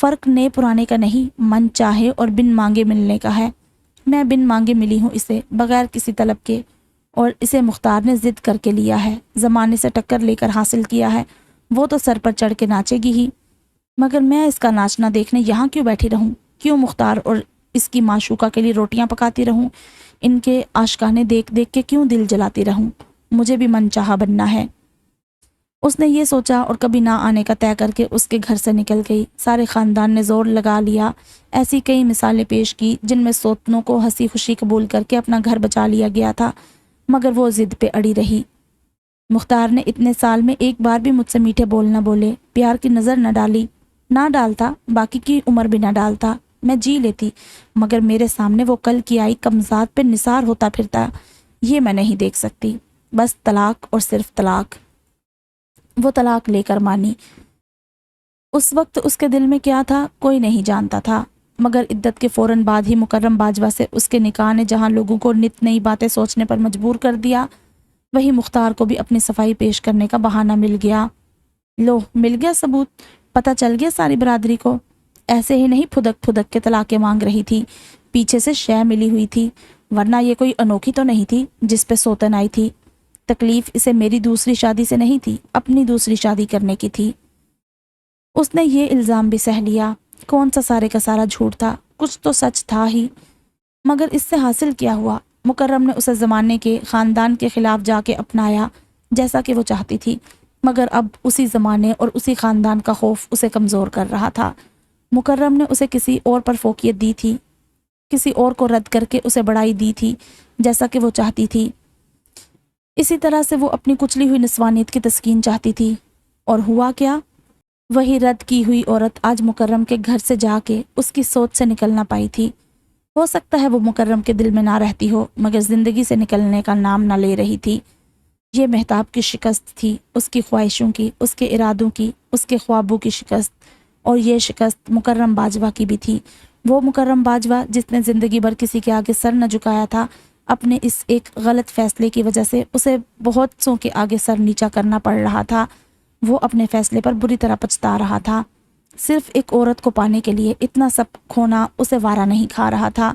فرق نئے پرانے کا نہیں، من چاہے اور بن مانگے ملنے کا ہے۔ میں بن مانگے ملی ہوں اسے، بغیر کسی طلب کے، اور اسے مختار نے ضد کر کے لیا ہے، زمانے سے ٹکر لے کر حاصل کیا ہے۔ وہ تو سر پر چڑھ کے ناچے گی ہی، مگر میں اس کا ناچنا دیکھنے یہاں کیوں بیٹھی رہوں؟ کیوں مختار اور اس کی معشوقہ کے لیے روٹیاں پکاتی رہوں؟ ان کے آشکانے دیکھ دیکھ کے کیوں دل جلاتی رہوں؟ مجھے بھی من چاہا بننا ہے۔ اس نے یہ سوچا اور کبھی نہ آنے کا طے کر کے اس کے گھر سے نکل گئی۔ سارے خاندان نے زور لگا لیا، ایسی کئی مثالیں پیش کی جن میں سوتنوں کو ہنسی خوشی قبول کر کے اپنا گھر بچا لیا گیا تھا، مگر وہ ضد پہ اڑی رہی۔ مختار نے اتنے سال میں ایک بار بھی مجھ سے میٹھے بول نہ بولے، پیار کی نظر نہ ڈالی، نہ ڈالتا، باقی کی عمر بھی نہ ڈالتا، میں جی لیتی، مگر میرے سامنے وہ کل کی آئی کمزاد پہ نثار ہوتا پھرتا، یہ میں نہیں دیکھ سکتی۔ بس طلاق اور صرف طلاق۔ وہ طلاق لے کر مانی۔ اس وقت اس کے دل میں کیا تھا کوئی نہیں جانتا تھا، مگر عدت کے فوراً بعد ہی مکرم باجوہ سے اس کے نکاح نے جہاں لوگوں کو نت نئی باتیں سوچنے پر مجبور کر دیا، وہی مختار کو بھی اپنی صفائی پیش کرنے کا بہانہ مل گیا۔ لو، مل گیا ثبوت، پتہ چل گیا ساری برادری کو۔ ایسے ہی نہیں پھدک پھدک کے طلاقیں مانگ رہی تھی، پیچھے سے شے ملی ہوئی تھی، ورنہ یہ کوئی انوکھی تو نہیں تھی جس پہ سوتن آئی تھی۔ تکلیف اسے میری دوسری شادی سے نہیں تھی، اپنی دوسری شادی کرنے کی تھی۔ اس نے یہ الزام بھی سہ لیا، کون سا سارے کا سارا جھوٹ تھا، کچھ تو سچ تھا ہی، مگر اس سے حاصل کیا ہوا؟ مکرم نے اسے زمانے کے خاندان کے خلاف جا کے اپنایا جیسا کہ وہ چاہتی تھی، مگر اب اسی زمانے اور اسی خاندان کا خوف اسے کمزور کر رہا تھا۔ مکرم نے اسے کسی اور پر فوقیت دی تھی، کسی اور کو رد کر کے اسے بڑائی دی تھی جیسا کہ وہ چاہتی تھی۔ اسی طرح سے وہ اپنی کچلی ہوئی نسوانیت کی تسکین چاہتی تھی، اور ہوا کیا؟ وہی رد کی ہوئی عورت آج مکرم کے گھر سے جا کے اس کی سوچ سے نکل نہ پائی تھی۔ ہو سکتا ہے وہ مکرم کے دل میں نہ رہتی ہو، مگر زندگی سے نکلنے کا نام نہ لے رہی تھی۔ یہ مہتاب کی شکست تھی، اس کی خواہشوں کی، اس کے ارادوں کی، اس کے خوابوں کی شکست، اور یہ شکست مکرم باجوہ کی بھی تھی۔ وہ مکرم باجوہ جس نے زندگی بھر کسی کے آگے سر نہ جھکایا تھا، اپنے اس ایک غلط فیصلے کی وجہ سے اسے بہت سوں کے آگے سر نیچا کرنا پڑ رہا تھا۔ وہ اپنے فیصلے پر بری طرح پچھتا رہا تھا۔ صرف ایک عورت کو پانے کے لیے اتنا سب کھونا اسے وارا نہیں کھا رہا تھا۔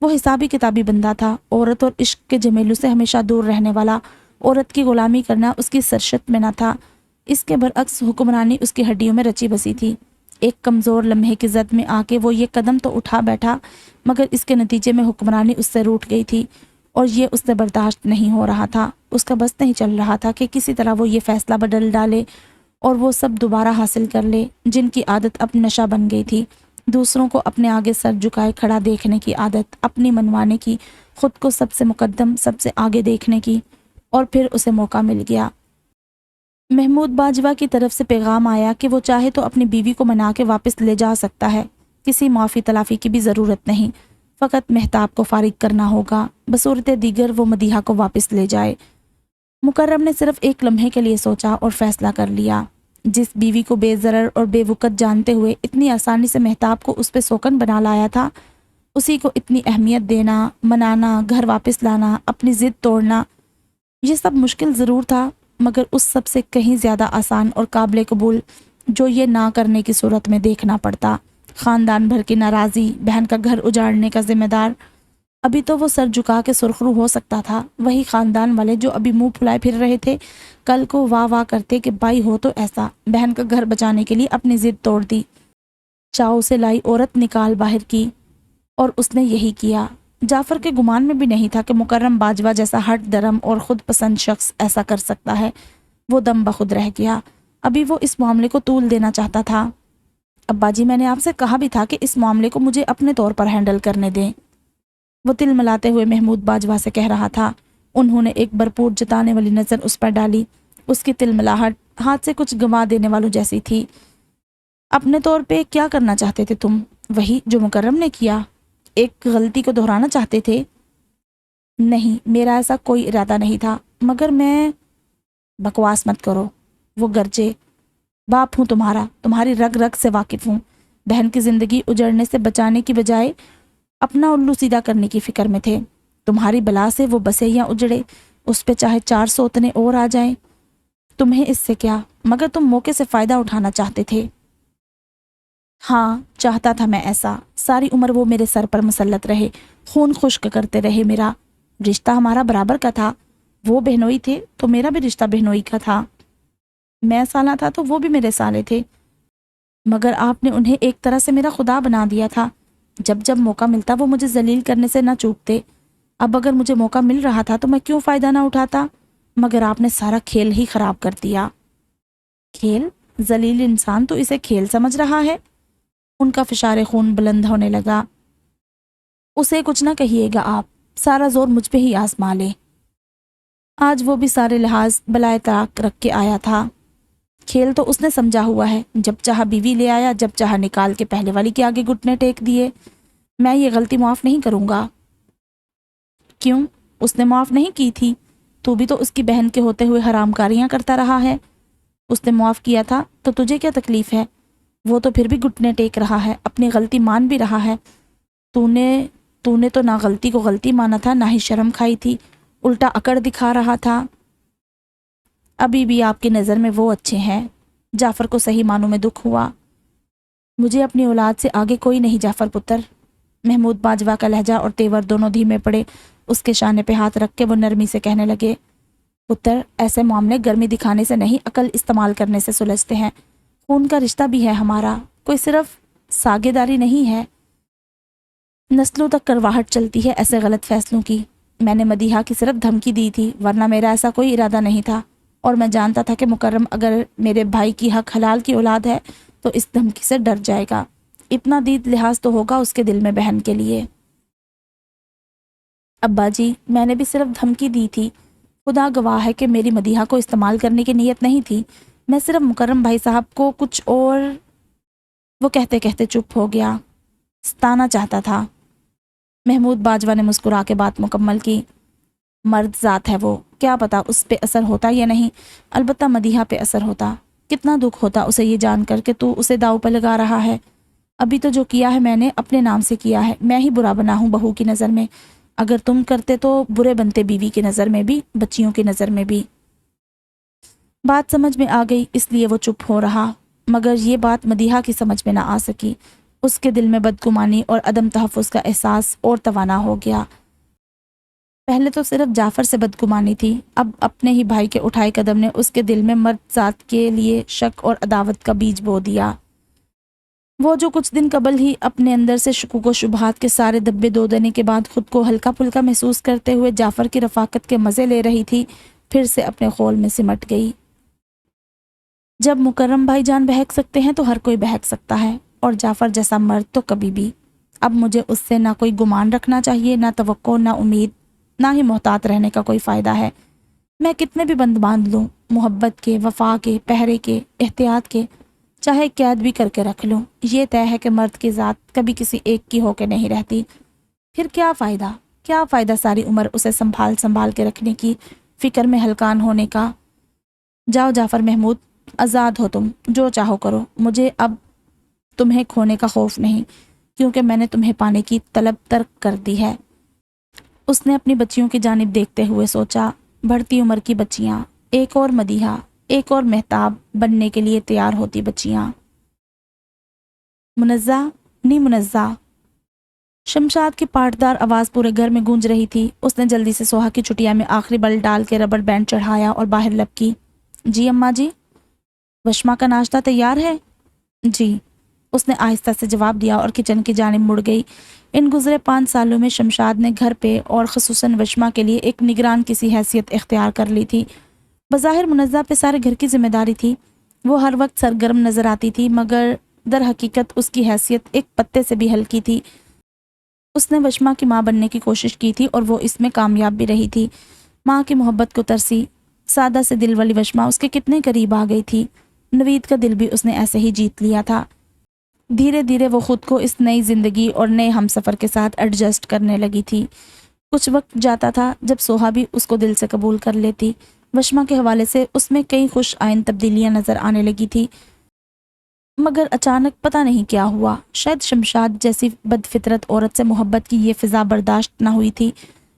وہ حسابی کتابی بندہ تھا، عورت اور عشق کے جمیلوں سے ہمیشہ دور رہنے والا، عورت کی غلامی کرنا اس کی سرشت میں نہ تھا۔ اس کے برعکس حکمرانی اس کی ہڈیوں میں رچی بسی تھی۔ ایک کمزور لمحے کی زد میں آ کے وہ یہ قدم تو اٹھا بیٹھا، مگر اس کے نتیجے میں حکمرانی اس سے روٹ گئی تھی، اور یہ اس سے برداشت نہیں ہو رہا تھا۔ اس کا بس نہیں چل رہا تھا کہ کسی طرح وہ یہ فیصلہ بدل ڈالے اور وہ سب دوبارہ حاصل کر لے جن کی عادت اب نشہ بن گئی تھی، دوسروں کو اپنے آگے سر جھکائے کھڑا دیکھنے کی عادت، اپنی منوانے کی، خود کو سب سے مقدم، سب سے آگے دیکھنے کی۔ اور پھر اسے موقع مل گیا۔ محمود باجوہ کی طرف سے پیغام آیا کہ وہ چاہے تو اپنی بیوی کو منا کے واپس لے جا سکتا ہے، کسی معافی تلافی کی بھی ضرورت نہیں، فقط مہتاب کو فارغ کرنا ہوگا، بصورت دیگر وہ مدیحہ کو واپس لے جائے۔ مکرم نے صرف ایک لمحے کے لیے سوچا اور فیصلہ کر لیا۔ جس بیوی کو بے ضرر اور بے وقت جانتے ہوئے اتنی آسانی سے مہتاب کو اس پہ سوکن بنا لایا تھا، اسی کو اتنی اہمیت دینا، منانا، گھر واپس لانا، اپنی ضد توڑنا، یہ سب مشکل ضرور تھا، مگر اس سب سے کہیں زیادہ آسان اور قابل قبول جو یہ نہ کرنے کی صورت میں دیکھنا پڑتا۔ خاندان بھر کی ناراضی، بہن کا گھر اجاڑنے کا ذمہ دار۔ ابھی تو وہ سر جھکا کے سرخرو ہو سکتا تھا، وہی خاندان والے جو ابھی منہ پھلائے پھر رہے تھے کل کو واہ واہ کرتے کہ بھائی ہو تو ایسا، بہن کا گھر بچانے کے لیے اپنی ضد توڑ دی، چاؤ سے لائی عورت نکال باہر کی، اور اس نے یہی کیا۔ جعفر کے گمان میں بھی نہیں تھا کہ مکرم باجوہ جیسا ہٹ درم اور خود پسند شخص ایسا کر سکتا ہے۔ وہ دم بخود رہ گیا۔ ابھی وہ اس معاملے کو طول دینا چاہتا تھا۔ ابا جی، میں نے آپ سے کہا بھی تھا کہ اس معاملے کو مجھے اپنے طور پر ہینڈل کرنے دیں، وہ تل ملاتے ہوئے محمود باجوہ سے کہہ رہا تھا۔ انہوں نے ایک بھرپور جتانے والی نظر اس پر ڈالی، اس کی تل ملاہٹ ہاتھ سے کچھ گنوا دینے والوں جیسی تھی۔ اپنے طور پہ کیا کرنا چاہتے تھے تم؟ وہی جو مکرم نے کیا، ایک غلطی کو دہرانا چاہتے تھے؟ نہیں، میرا ایسا کوئی ارادہ نہیں تھا، مگر میں… بکواس مت کرو، وہ گرجے۔ باپ ہوں تمہارا، تمہاری رگ رگ سے واقف ہوں۔ بہن کی زندگی اجڑنے سے بچانے کی بجائے اپنا الو سیدھا کرنے کی فکر میں تھے۔ تمہاری بلا سے وہ بسے یا اجڑے، اس پہ چاہے 4 سوتنے اور آ جائیں، تمہیں اس سے کیا، مگر تم موقع سے فائدہ اٹھانا چاہتے تھے۔ ہاں چاہتا تھا میں ایسا، ساری عمر وہ میرے سر پر مسلط رہے، خون خشک کرتے رہے میرا۔ رشتہ ہمارا برابر کا تھا، وہ بہنوئی تھے تو میرا بھی رشتہ بہنوئی کا تھا، میں سالہ تھا تو وہ بھی میرے سالے تھے، مگر آپ نے انہیں ایک طرح سے میرا خدا بنا دیا تھا۔ جب جب موقع ملتا وہ مجھے ذلیل کرنے سے نہ چوکتے۔ اب اگر مجھے موقع مل رہا تھا تو میں کیوں فائدہ نہ اٹھاتا، مگر آپ نے سارا کھیل ہی خراب کر دیا۔ کھیل؟ ذلیل انسان تو اسے کھیل سمجھ رہا ہے۔ ان کا فشار خون بلند ہونے لگا۔ اسے کچھ نہ کہیے گا آپ، سارا زور مجھ پہ ہی آزما لے۔ آج وہ بھی سارے لحاظ بلائے طاق رکھ کے آیا تھا۔ کھیل تو اس نے سمجھا ہوا ہے، جب چاہا بیوی لے آیا، جب چاہا نکال کے پہلے والی کے آگے گھٹنے ٹیک دیے۔ میں یہ غلطی معاف نہیں کروں گا۔ کیوں؟ اس نے معاف نہیں کی تھی، تو بھی تو اس کی بہن کے ہوتے ہوئے حرام کاریاں کرتا رہا ہے۔ اس نے معاف کیا تھا تو تجھے کیا تکلیف ہے؟ وہ تو پھر بھی گھٹنے ٹیک رہا ہے، اپنی غلطی مان بھی رہا ہے۔ تو نے تو نہ غلطی کو غلطی مانا تھا، نہ ہی شرم کھائی تھی، الٹا اکڑ دکھا رہا تھا۔ ابھی بھی آپ کی نظر میں وہ اچھے ہیں۔ جعفر کو صحیح معنوں میں دکھ ہوا۔ مجھے اپنی اولاد سے آگے کوئی نہیں جعفر پتر۔ محمود باجوہ کا لہجہ اور تیور دونوں دھیمے پڑے۔ اس کے شانے پہ ہاتھ رکھ کے وہ نرمی سے کہنے لگے، پتر ایسے معاملے گرمی دکھانے سے نہیں، عقل استعمال کرنے سے سلجھتے ہیں۔ خون کا رشتہ بھی ہے ہمارا، کوئی صرف ساگے داری نہیں ہے۔ نسلوں تک کرواہٹ چلتی ہے ایسے غلط فیصلوں کی۔ میں نے مدیحہ کی صرف دھمکی دی تھی، ورنہ میرا ایسا کوئی ارادہ نہیں تھا، اور میں جانتا تھا کہ مکرم اگر میرے بھائی کی حق حلال کی اولاد ہے تو اس دھمکی سے ڈر جائے گا۔ اتنا دید لحاظ تو ہوگا اس کے دل میں بہن کے لیے۔ ابا جی، میں نے بھی صرف دھمکی دی تھی، خدا گواہ ہے کہ میری مدیحہ کو استعمال کرنے کی نیت نہیں تھی۔ میں صرف مکرم بھائی صاحب کو کچھ اور… وہ کہتے کہتے چپ ہو گیا۔ ستانا چاہتا تھا۔ محمود باجوہ نے مسکرا کے بات مکمل کی، مرد ذات ہے وہ، کیا پتا اس پہ اثر ہوتا یا نہیں، البتہ مدیحہ پہ اثر ہوتا۔ کتنا دکھ ہوتا اسے یہ جان کر کہ تو اسے داؤ پہ لگا رہا ہے۔ ابھی تو جو کیا ہے میں نے اپنے نام سے کیا ہے، میں ہی برا بنا ہوں بہو کی نظر میں، اگر تم کرتے تو برے بنتے بیوی کی نظر میں بھی، بچیوں کی نظر میں بھی۔ بات سمجھ میں آ گئی اس لیے وہ چپ ہو رہا، مگر یہ بات مدیحہ کی سمجھ میں نہ آ سکی۔ اس کے دل میں بدگمانی اور عدم تحفظ کا احساس اور توانا ہو گیا۔ پہلے تو صرف جعفر سے بدگمانی تھی، اب اپنے ہی بھائی کے اٹھائے قدم نے اس کے دل میں مرد ذات کے لیے شک اور عداوت کا بیج بو دیا۔ وہ جو کچھ دن قبل ہی اپنے اندر سے شکوک و شبہات کے سارے دبے دو دینے کے بعد خود کو ہلکا پھلکا محسوس کرتے ہوئے جعفر کی رفاقت کے مزے لے رہی تھی، پھر سے اپنے خول میں سمٹ گئی۔ جب مکرم بھائی جان بہک سکتے ہیں تو ہر کوئی بہک سکتا ہے، اور جعفر جیسا مرد تو کبھی بھی۔ اب مجھے اس سے نہ کوئی گمان رکھنا چاہیے، نہ توقع، نہ امید، نہ ہی محتاط رہنے کا کوئی فائدہ ہے۔ میں کتنے بھی بند باندھ لوں، محبت کے، وفا کے، پہرے کے، احتیاط کے، چاہے قید بھی کر کے رکھ لوں، یہ طے ہے کہ مرد کی ذات کبھی کسی ایک کی ہو کے نہیں رہتی۔ پھر کیا فائدہ ساری عمر اسے سنبھال کے رکھنے کی، فکر میں ہلکان ہونے کا۔ جاؤ جعفر محمود، آزاد ہو تم، جو چاہو کرو، مجھے اب تمہیں کھونے کا خوف نہیں، کیونکہ میں نے تمہیں پانے کی طلب ترک کر دی ہے۔ اس نے اپنی بچیوں کی جانب دیکھتے ہوئے سوچا، بڑھتی عمر کی بچیاں، ایک اور مدیحہ، ایک اور مہتاب بننے کے لیے تیار ہوتی بچیاں۔ منزہ نی منزہ، شمشاد کی پاٹدار آواز پورے گھر میں گونج رہی تھی۔ اس نے جلدی سے سوہا کی چٹیا میں آخری بل ڈال کے ربڑ بینڈ چڑھایا اور باہر لپکی۔ جی اماں جی۔ وشما کا ناشتہ تیار ہے؟ جی، اس نے آہستہ سے جواب دیا اور کچن کی جانب مڑ گئی۔ ان گزرے 5 سالوں میں شمشاد نے گھر پہ اور خصوصاً وشما کے لیے ایک نگران کسی حیثیت اختیار کر لی تھی۔ بظاہر منزہ پہ سارے گھر کی ذمہ داری تھی، وہ ہر وقت سرگرم نظر آتی تھی، مگر در حقیقت اس کی حیثیت ایک پتے سے بھی ہلکی تھی۔ اس نے وشما کی ماں بننے کی کوشش کی تھی اور وہ اس میں کامیاب بھی رہی تھی۔ ماں کی محبت کو ترسی، سادہ سے دل والی وشما اس کے کتنے قریب آ گئی تھی۔ نوید کا دل بھی اس نے ایسے ہی جیت لیا تھا۔ دھیرے دھیرے وہ خود کو اس نئی زندگی اور نئے ہم سفر کے ساتھ ایڈجسٹ کرنے لگی تھی۔ کچھ وقت جاتا تھا جب سوہا بھی اس کو دل سے قبول کر لیتی۔ وشما کے حوالے سے اس میں کئی خوش آئند تبدیلیاں نظر آنے لگی تھی، مگر اچانک پتہ نہیں کیا ہوا، شاید شمشاد جیسی بد فطرت عورت سے محبت کی یہ فضا برداشت نہ ہوئی تھی۔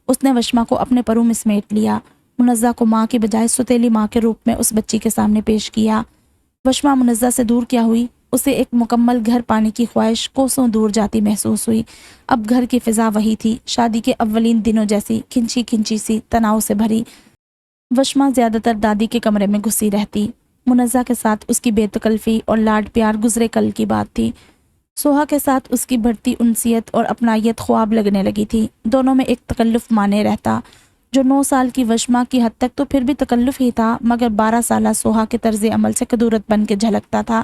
اس نے وشما کو اپنے پروں میں سمیٹ لیا، منزہ کو ماں کی بجائے ستیلی ماں کے روپ میں اس بچی کے سامنے پیش کیا۔ وشما منزہ سے دور کیا ہوئی، اسے ایک مکمل گھر پانے کی خواہش کوسوں دور جاتی محسوس ہوئی۔ اب گھر کی فضا وہی تھی، شادی کے اولین دنوں جیسی کھنچی کھنچی سی، تناؤ سے بھری۔ وشما زیادہ تر دادی کے کمرے میں گھسی رہتی۔ منزہ کے ساتھ اس کی بے تکلفی اور لاڈ پیار گزرے کل کی بات تھی۔ سوہا کے ساتھ اس کی بڑھتی انسیت اور اپنائیت خواب لگنے لگی تھی۔ دونوں میں ایک تکلف مانے رہتا، جو 9 سال کی وشما کی حد تک تو پھر بھی تکلف ہی تھا، مگر 12 سالہ سوہا کے طرز عمل سے کدورت بن کے جھلکتا تھا۔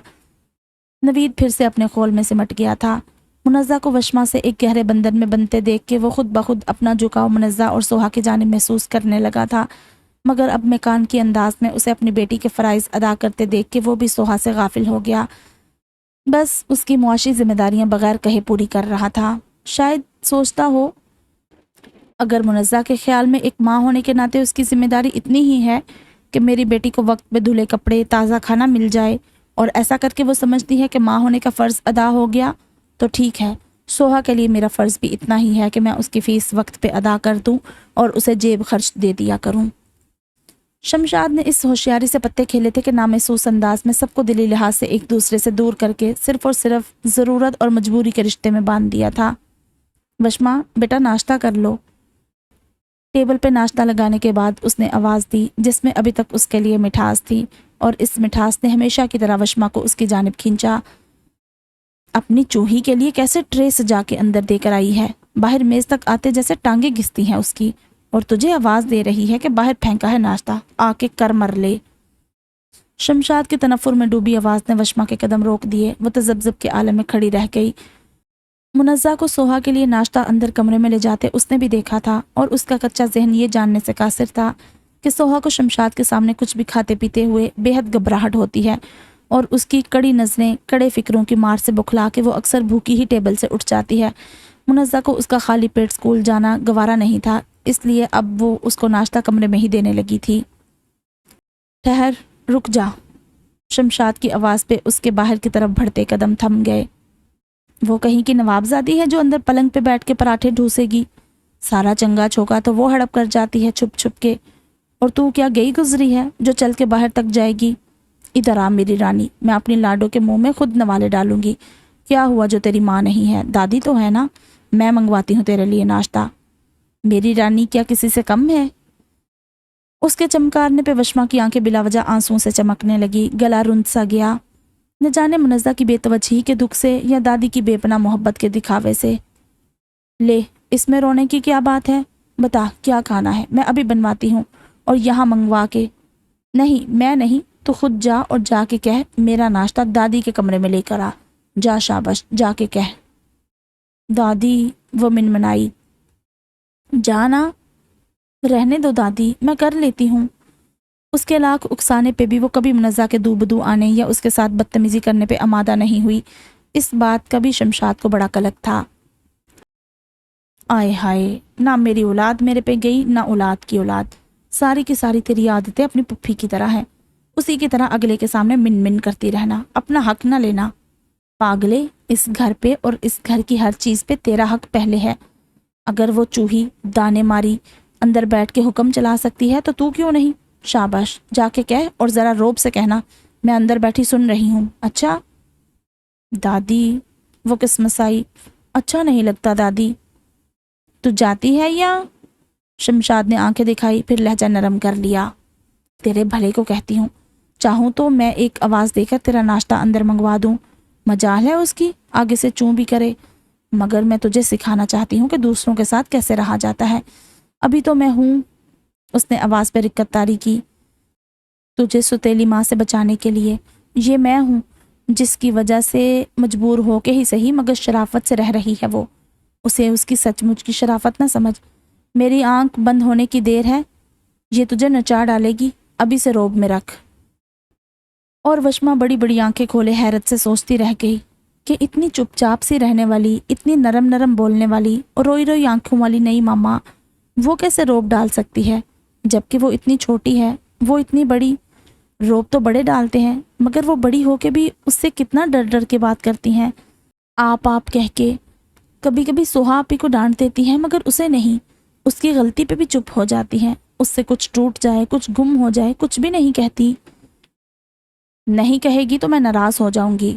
نوید پھر سے اپنے خول میں سمٹ گیا تھا۔ منزہ کو وشما سے ایک گہرے بندھن میں بنتے دیکھ کے وہ خود بخود اپنا جھکاؤ منزہ اور سوہا کی جانب محسوس کرنے لگا تھا، مگر اب مکان کی انداز میں اسے اپنی بیٹی کے فرائض ادا کرتے دیکھ کے وہ بھی سوہا سے غافل ہو گیا۔ بس اس کی معاشی ذمہ داریاں بغیر کہے پوری کر رہا تھا۔ شاید سوچتا ہو اگر منزہ کے خیال میں ایک ماں ہونے کے ناطے اس کی ذمہ داری اتنی ہی ہے کہ میری بیٹی کو وقت پہ دھلے کپڑے، تازہ کھانا مل جائے، اور ایسا کر کے وہ سمجھتی ہے کہ ماں ہونے کا فرض ادا ہو گیا، تو ٹھیک ہے، سوہا کے لیے میرا فرض بھی اتنا ہی ہے کہ میں اس کی فیس وقت پہ ادا کر دوں اور اسے جیب خرچ دے دیا کروں۔ شمشاد نے اس ہوشیاری سے پتے کھیلے تھے کہ نامحسوس انداز میں سب کو دلی لحاظ سے ایک دوسرے سے دور کر کے صرف اور صرف ضرورت اور مجبوری کے رشتے میں باندھ دیا تھا۔ وشما بیٹا ناشتہ کر لو۔ ٹیبل پہ ناشتہ لگانے کے بعد اس نے آواز دی، جس میں ابھی تک اس کے لیے مٹھاس تھی، اور اس مٹھاس نے ہمیشہ کی طرح وشما کو اس کی جانب کھینچا۔ اپنی چوہی کے لیے کیسے ٹرے سجا کے اندر دے کر آئی ہے، باہر میز تک آتے جیسے ٹانگیں گھستی ہیں اس کی، اور تجھے آواز دے رہی ہے کہ باہر پھینکا ہے ناشتہ، آ کے کر مر لے۔ شمشاد کے تنفر میں ڈوبی آواز نے وشما کے قدم روک دیے۔ وہ تذبذب کے عالم میں کھڑی رہ گئی۔ منزہ کو سوہا کے لیے ناشتہ اندر کمرے میں لے جاتے اس نے بھی دیکھا تھا، اور اس کا کچا ذہن یہ جاننے سے قاصر تھا کہ سوہا کو شمشاد کے سامنے کچھ بھی کھاتے پیتے ہوئے بے حد گھبراہٹ ہوتی ہے، اور اس کی کڑی نظریں کڑے فکروں کی مار سے بکھلا کے وہ اکثر بھوکی ہی ٹیبل سے اٹھ جاتی ہے۔ منزہ کو اس کا خالی پیٹ اسکول جانا گوارا نہیں تھا، اس لیے اب وہ اس کو ناشتہ کمرے میں ہی دینے لگی تھی۔ ٹھہر، رک جا۔ شمشاد کی آواز پہ اس کے باہر کی طرف بڑھتے قدم تھم گئے۔ وہ کہیں کی نوابزادی ہے جو اندر پلنگ پہ بیٹھ کے پراٹھے ڈھوسے گی؟ سارا چنگا چھوکا تو وہ ہڑپ کر جاتی ہے چھپ چھپ کے، اور تو کیا گئی گزری ہے جو چل کے باہر تک جائے گی؟ ادھر آ میری رانی، میں اپنی لاڈو کے منہ میں خود نوالے ڈالوں گی۔ کیا ہوا جو تیری ماں نہیں ہے؟ دادی تو ہے نا، میں منگواتی ہوں تیرے لیے ناشتہ۔ میری رانی کیا کسی سے کم ہے؟ اس کے چمکارنے پہ وشما کی آنکھیں بلا وجہ آنسوؤں سے چمکنے لگی، گلا رند سا گیا، نہ جانے منزہ کی بے توجہی کے دکھ سے یا دادی کی بے پناہ محبت کے دکھاوے سے۔ لے، اس میں رونے کی کیا بات ہے؟ بتا کیا کھانا ہے، میں ابھی بنواتی ہوں، اور یہاں منگوا کے۔ نہیں، میں نہیں، تو خود جا اور جا کے کہہ میرا ناشتہ دادی کے کمرے میں لے کر آ۔ جا شاباش، جا کے کہہ۔ دادی، وہ منمنائی۔ جانا، رہنے دو دادی، میں کر لیتی ہوں۔ اس کے لاکھ اکسانے پہ بھی وہ کبھی منزہ کے دو بدو آنے یا اس کے ساتھ بدتمیزی کرنے پہ آمادہ نہیں ہوئی۔ اس بات کا بھی شمشاد کو بڑا قلق تھا۔ آئے ہائے، نہ میری اولاد میرے پہ گئی، نہ اولاد کی اولاد، ساری کی ساری تیری عادتیں اپنی پپھی کی طرح ہیں، اسی کی طرح اگلے کے سامنے من من کرتی رہنا، اپنا حق نہ لینا۔ پاگلے، اس گھر پہ اور اس گھر کی ہر چیز پہ تیرا حق پہلے ہے۔ اگر وہ چوہی دانے ماری اندر بیٹھ کے حکم چلا سکتی ہے تو کیوں نہیں؟ شاباش، جا کے کہہ، اور ذرا روب سے کہنا میں اندر بیٹھی سن رہی ہوں۔ اچھا دادی، وہ کس مسائی، اچھا نہیں لگتا دادی۔ تو جاتی ہے یا؟ شمشاد نے آنکھیں دکھائی، پھر لہجہ نرم کر لیا۔ تیرے بھلے کو کہتی ہوں، چاہوں تو میں ایک آواز دے کر تیرا ناشتہ اندر منگوا دوں، مجال ہے اس کی آگے سے چوں بھی کرے، مگر میں تجھے سکھانا چاہتی ہوں کہ دوسروں کے ساتھ کیسے رہا جاتا ہے۔ ابھی تو میں ہوں، اس نے آواز پہ رکت طاری کی، تجھے ستیلی ماں سے بچانے کے لیے۔ یہ میں ہوں جس کی وجہ سے مجبور ہو کے ہی صحیح مگر شرافت سے رہ رہی ہے وہ۔ اسے اس کی سچ مچ کی شرافت نہ سمجھ، میری آنکھ بند ہونے کی دیر ہے، یہ تجھے نچا ڈالے گی، ابھی سے روب میں رکھ۔ اور وشما بڑی بڑی آنکھیں کھولے حیرت سے سوچتی رہ گئی کہ اتنی چپ چاپ سی رہنے والی، اتنی نرم نرم بولنے والی اور روئی روئی آنکھوں والی نئی ماما وہ کیسے روب ڈال سکتی ہے، جبکہ وہ اتنی چھوٹی ہے، وہ اتنی بڑی۔ روب تو بڑے ڈالتے ہیں، مگر وہ بڑی ہو کے بھی اس سے کتنا ڈر ڈر کے بات کرتی ہیں، آپ کہہ کے۔ کبھی کبھی سوہا آپی کو ڈانٹ دیتی ہیں مگر اسے نہیں، اس کی غلطی پہ بھی چپ ہو جاتی ہیں، اس سے کچھ ٹوٹ جائے، کچھ گم ہو جائے، کچھ بھی نہیں کہتی۔ نہیں کہے گی تو میں ناراض ہو جاؤں گی۔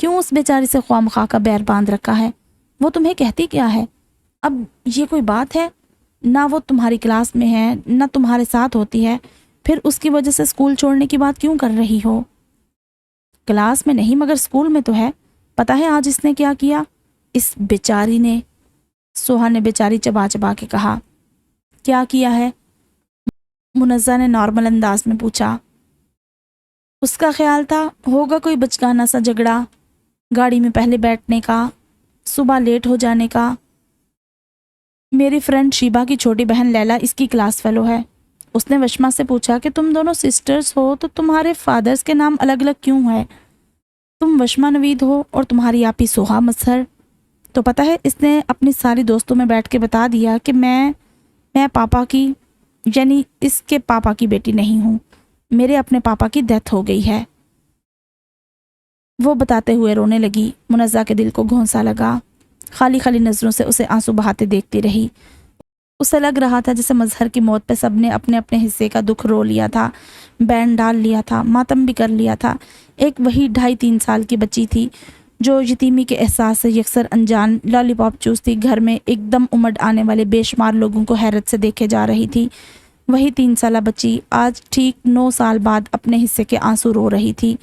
کیوں اس بیچاری سے خواہ کا بیر باندھ رکھا ہے؟ وہ تمہیں کہتی کیا ہے؟ اب یہ کوئی بات ہے؟ نہ وہ تمہاری کلاس میں ہے نہ تمہارے ساتھ ہوتی ہے، پھر اس کی وجہ سے اسکول چھوڑنے کی بات کیوں کر رہی ہو؟ کلاس میں نہیں مگر اسکول میں تو ہے۔ پتہ ہے آج اس نے کیا کیا؟ اس بیچاری نے، سوہا نے بیچاری چبا چبا کے کہا۔ کیا کیا ہے؟ منزہ نے نارمل انداز میں پوچھا۔ اس کا خیال تھا ہوگا کوئی بچگانہ سا جھگڑا، گاڑی میں پہلے بیٹھنے کا، صبح لیٹ ہو جانے کا۔ میری فرینڈ شیبا کی چھوٹی بہن لیلا اس کی کلاس فیلو ہے۔ اس نے وشما سے پوچھا کہ تم دونوں سسٹرز ہو تو تمہارے فادرز کے نام الگ الگ کیوں ہے؟ تم وشما نوید ہو اور تمہاری آپی سوہا مظہر۔ تو پتہ ہے اس نے اپنی ساری دوستوں میں بیٹھ کے بتا دیا کہ میں پاپا کی، یعنی اس کے پاپا کی بیٹی نہیں ہوں، میرے اپنے پاپا کی ڈیتھ ہو گئی ہے۔ وہ بتاتے ہوئے رونے لگی۔ منزہ کے دل کو گھونسا لگا، خالی خالی نظروں سے اسے آنسو بہاتے دیکھتی رہی۔ اسے لگ رہا تھا جیسے مظہر کی موت پہ سب نے اپنے اپنے حصے کا دکھ رو لیا تھا، بین ڈال لیا تھا، ماتم بھی کر لیا تھا۔ ایک وہی 2.5-3 سال کی بچی تھی جو یتیمی کے احساس سے یکسر انجان، لالی پاپ چوستی گھر میں ایک دم امڈ آنے والے بے شمار لوگوں کو حیرت سے دیکھے جا رہی تھی۔ وہی 3 سالہ بچی آج ٹھیک 9 سال بعد اپنے حصے کے آنسو رو رہی تھی۔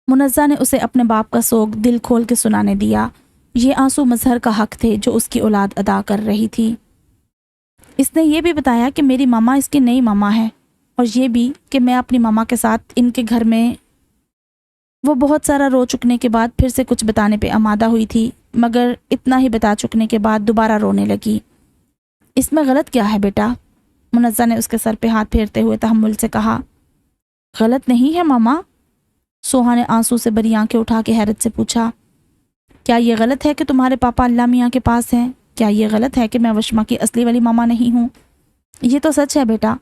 منزہ نے اسے اپنے باپ کا سوگ دل کھول کے سنانے دیا۔ یہ آنسو مظہر کا حق تھے جو اس کی اولاد ادا کر رہی تھی۔ اس نے یہ بھی بتایا کہ میری ماما اس کی نئی ماما ہے، اور یہ بھی کہ میں اپنی ماما کے ساتھ ان کے گھر میں۔ وہ بہت سارا رو چکنے کے بعد پھر سے کچھ بتانے پہ آمادہ ہوئی تھی، مگر اتنا ہی بتا چکنے کے بعد دوبارہ رونے لگی۔ اس میں غلط کیا ہے بیٹا؟ منزہ نے اس کے سر پہ ہاتھ پھیرتے ہوئے تحمل سے کہا۔ غلط نہیں ہے ماما؟ سوہا نے آنسو سے بری آنکھیں اٹھا کے حیرت سے پوچھا۔ کیا یہ غلط ہے کہ تمہارے پاپا اللہ میاں کے پاس ہیں؟ کیا یہ غلط ہے کہ میں وشما کی اصلی والی ماما نہیں ہوں؟ یہ تو سچ ہے بیٹا۔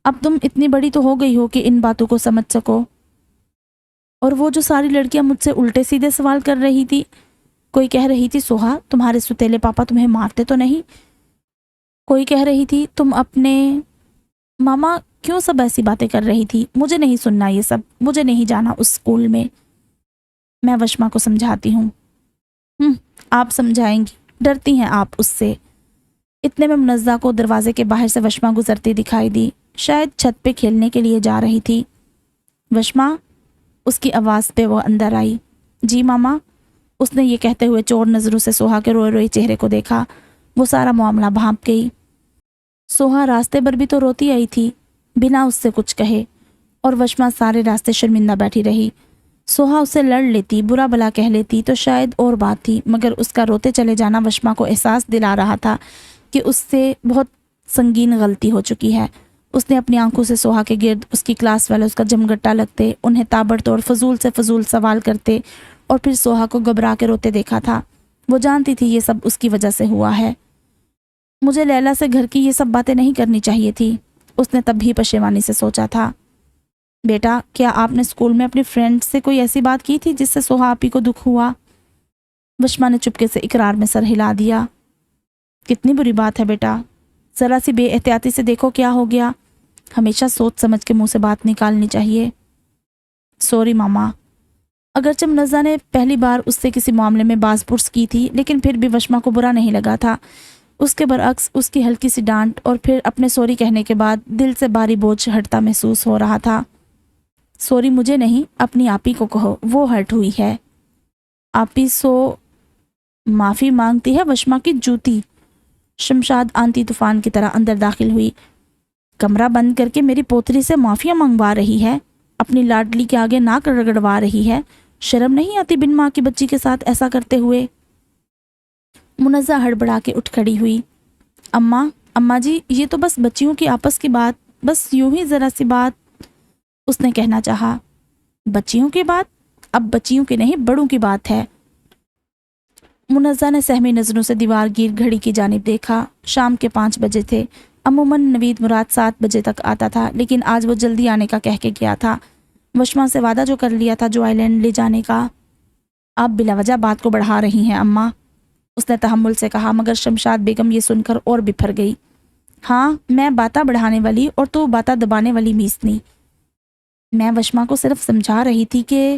اب تم اتنی بڑی تو ہو گئی ہو کہ ان باتوں کو سمجھ سکو۔ اور وہ جو ساری لڑکیاں مجھ سے الٹے سیدھے سوال کر رہی تھی، کوئی کہہ رہی تھی سوہا تمہارے ستیلے پاپا تمہیں مارتے تو نہیں، کوئی کہہ رہی تھی تم اپنے ماما، کیوں سب ایسی باتیں کر رہی تھی؟ مجھے نہیں سننا یہ سب، مجھے نہیں جانا اس اسکول میں وشما کو سمجھاتی ہوں۔ آپ سمجھائیں گی؟ ڈرتی ہیں آپ اس سے؟ اتنے میں منزہ کو دروازے کے باہر سے وشما گزرتی دکھائی دی، شاید چھت پہ کھیلنے کے لیے جا رہی تھی۔ وشما، اس کی آواز پہ وہ اندر آئی۔ جی ماما، اس نے یہ کہتے ہوئے چور نظروں سے سوہا کے روئے روئے چہرے کو دیکھا۔ وہ سارا معاملہ بھانپ گئی۔ سوہا راستے پر بھی تو روتی آئی تھی بنا اس سے کچھ کہے، اور وشما سارے راستے شرمندہ بیٹھی رہی۔ سوہا اسے لڑ لیتی، برا بلا کہہ لیتی تو شاید اور بات تھی، مگر اس کا روتے چلے جانا وشما کو احساس دلا رہا تھا کہ اس سے بہت سنگین غلطی ہو چکی ہے۔ اس نے اپنی آنکھوں سے سوہا کے گرد اس کی کلاس والے اس کا جمگٹا لگتے، انہیں تابڑ توڑ فضول سے فضول سوال کرتے اور پھر سوہا کو گھبرا کے روتے دیکھا تھا۔ وہ جانتی تھی یہ سب اس کی وجہ سے ہوا ہے۔ مجھے لیلا سے گھر کی یہ سب باتیں نہیں کرنی چاہیے تھی، اس نے تب بھی پشیمانی سے سوچا تھا۔ بیٹا، کیا آپ نے اسکول میں اپنی فرینڈ سے کوئی ایسی بات کی تھی جس سے سوہا آپی کو دکھ ہوا؟ وشما نے چپکے سے اقرار میں سر ہلا دیا۔ کتنی بری بات ہے بیٹا، ذرا سی بے احتیاطی سے دیکھو کیا ہو گیا۔ ہمیشہ سوچ سمجھ کے منہ سے بات نکالنی چاہیے۔ سوری ماما۔ اگرچہ منزہ نے پہلی بار اس سے کسی معاملے میں باز پرس کی تھی، لیکن پھر بھی وشما کو برا نہیں لگا تھا۔ اس کے برعکس اس کی ہلکی سی ڈانٹ اور پھر اپنے سوری کہنے کے بعد دل سے بھاری بوجھ ہٹتا محسوس ہو رہا تھا۔ سوری مجھے نہیں، اپنی آپی کو کہو، وہ ہرٹ ہوئی ہے۔ آپی سو معافی مانگتی ہے؟ وشما کی جوتی! شمشاد آندھی طوفان کی طرح اندر داخل ہوئی۔ کمرہ بند کر کے میری پوتری سے معافیاں منگوا رہی ہے، اپنی لاڈلی کے آگے ناک رگڑوا رہی ہے۔ شرم نہیں آتی بن ماں کی بچی کے ساتھ ایسا کرتے ہوئے؟ منزہ ہڑبڑا کے اٹھ کھڑی ہوئی۔ اماں جی، یہ تو بس بچیوں کی آپس کی بات، بس یوں ہی ذرا سی بات، اس نے کہنا چاہا۔ بچیوں کی بات؟ اب بچیوں کی نہیں، بڑوں کی بات ہے۔ منزہ نے سہمی نظروں سے دیوار گیر گھڑی کی جانب دیکھا۔ شام کے 5 بجے تھے۔ عموماً نوید مراد 7 بجے تک آتا تھا، لیکن آج وہ جلدی آنے کا کہہ کے گیا تھا۔ وشما سے وعدہ جو کر لیا تھا جو آئی لینڈ لے جانے کا۔ آپ بلا وجہ بات کو بڑھا رہی ہیں اماں، اس نے تحمل سے کہا، مگر شمشاد بیگم یہ سن کر اور بپھر گئی۔ ہاں، میں باتیں بڑھانے والی اور تو باتیں دبانے والی میسنی۔ میں وشما کو صرف سمجھا رہی تھی کہ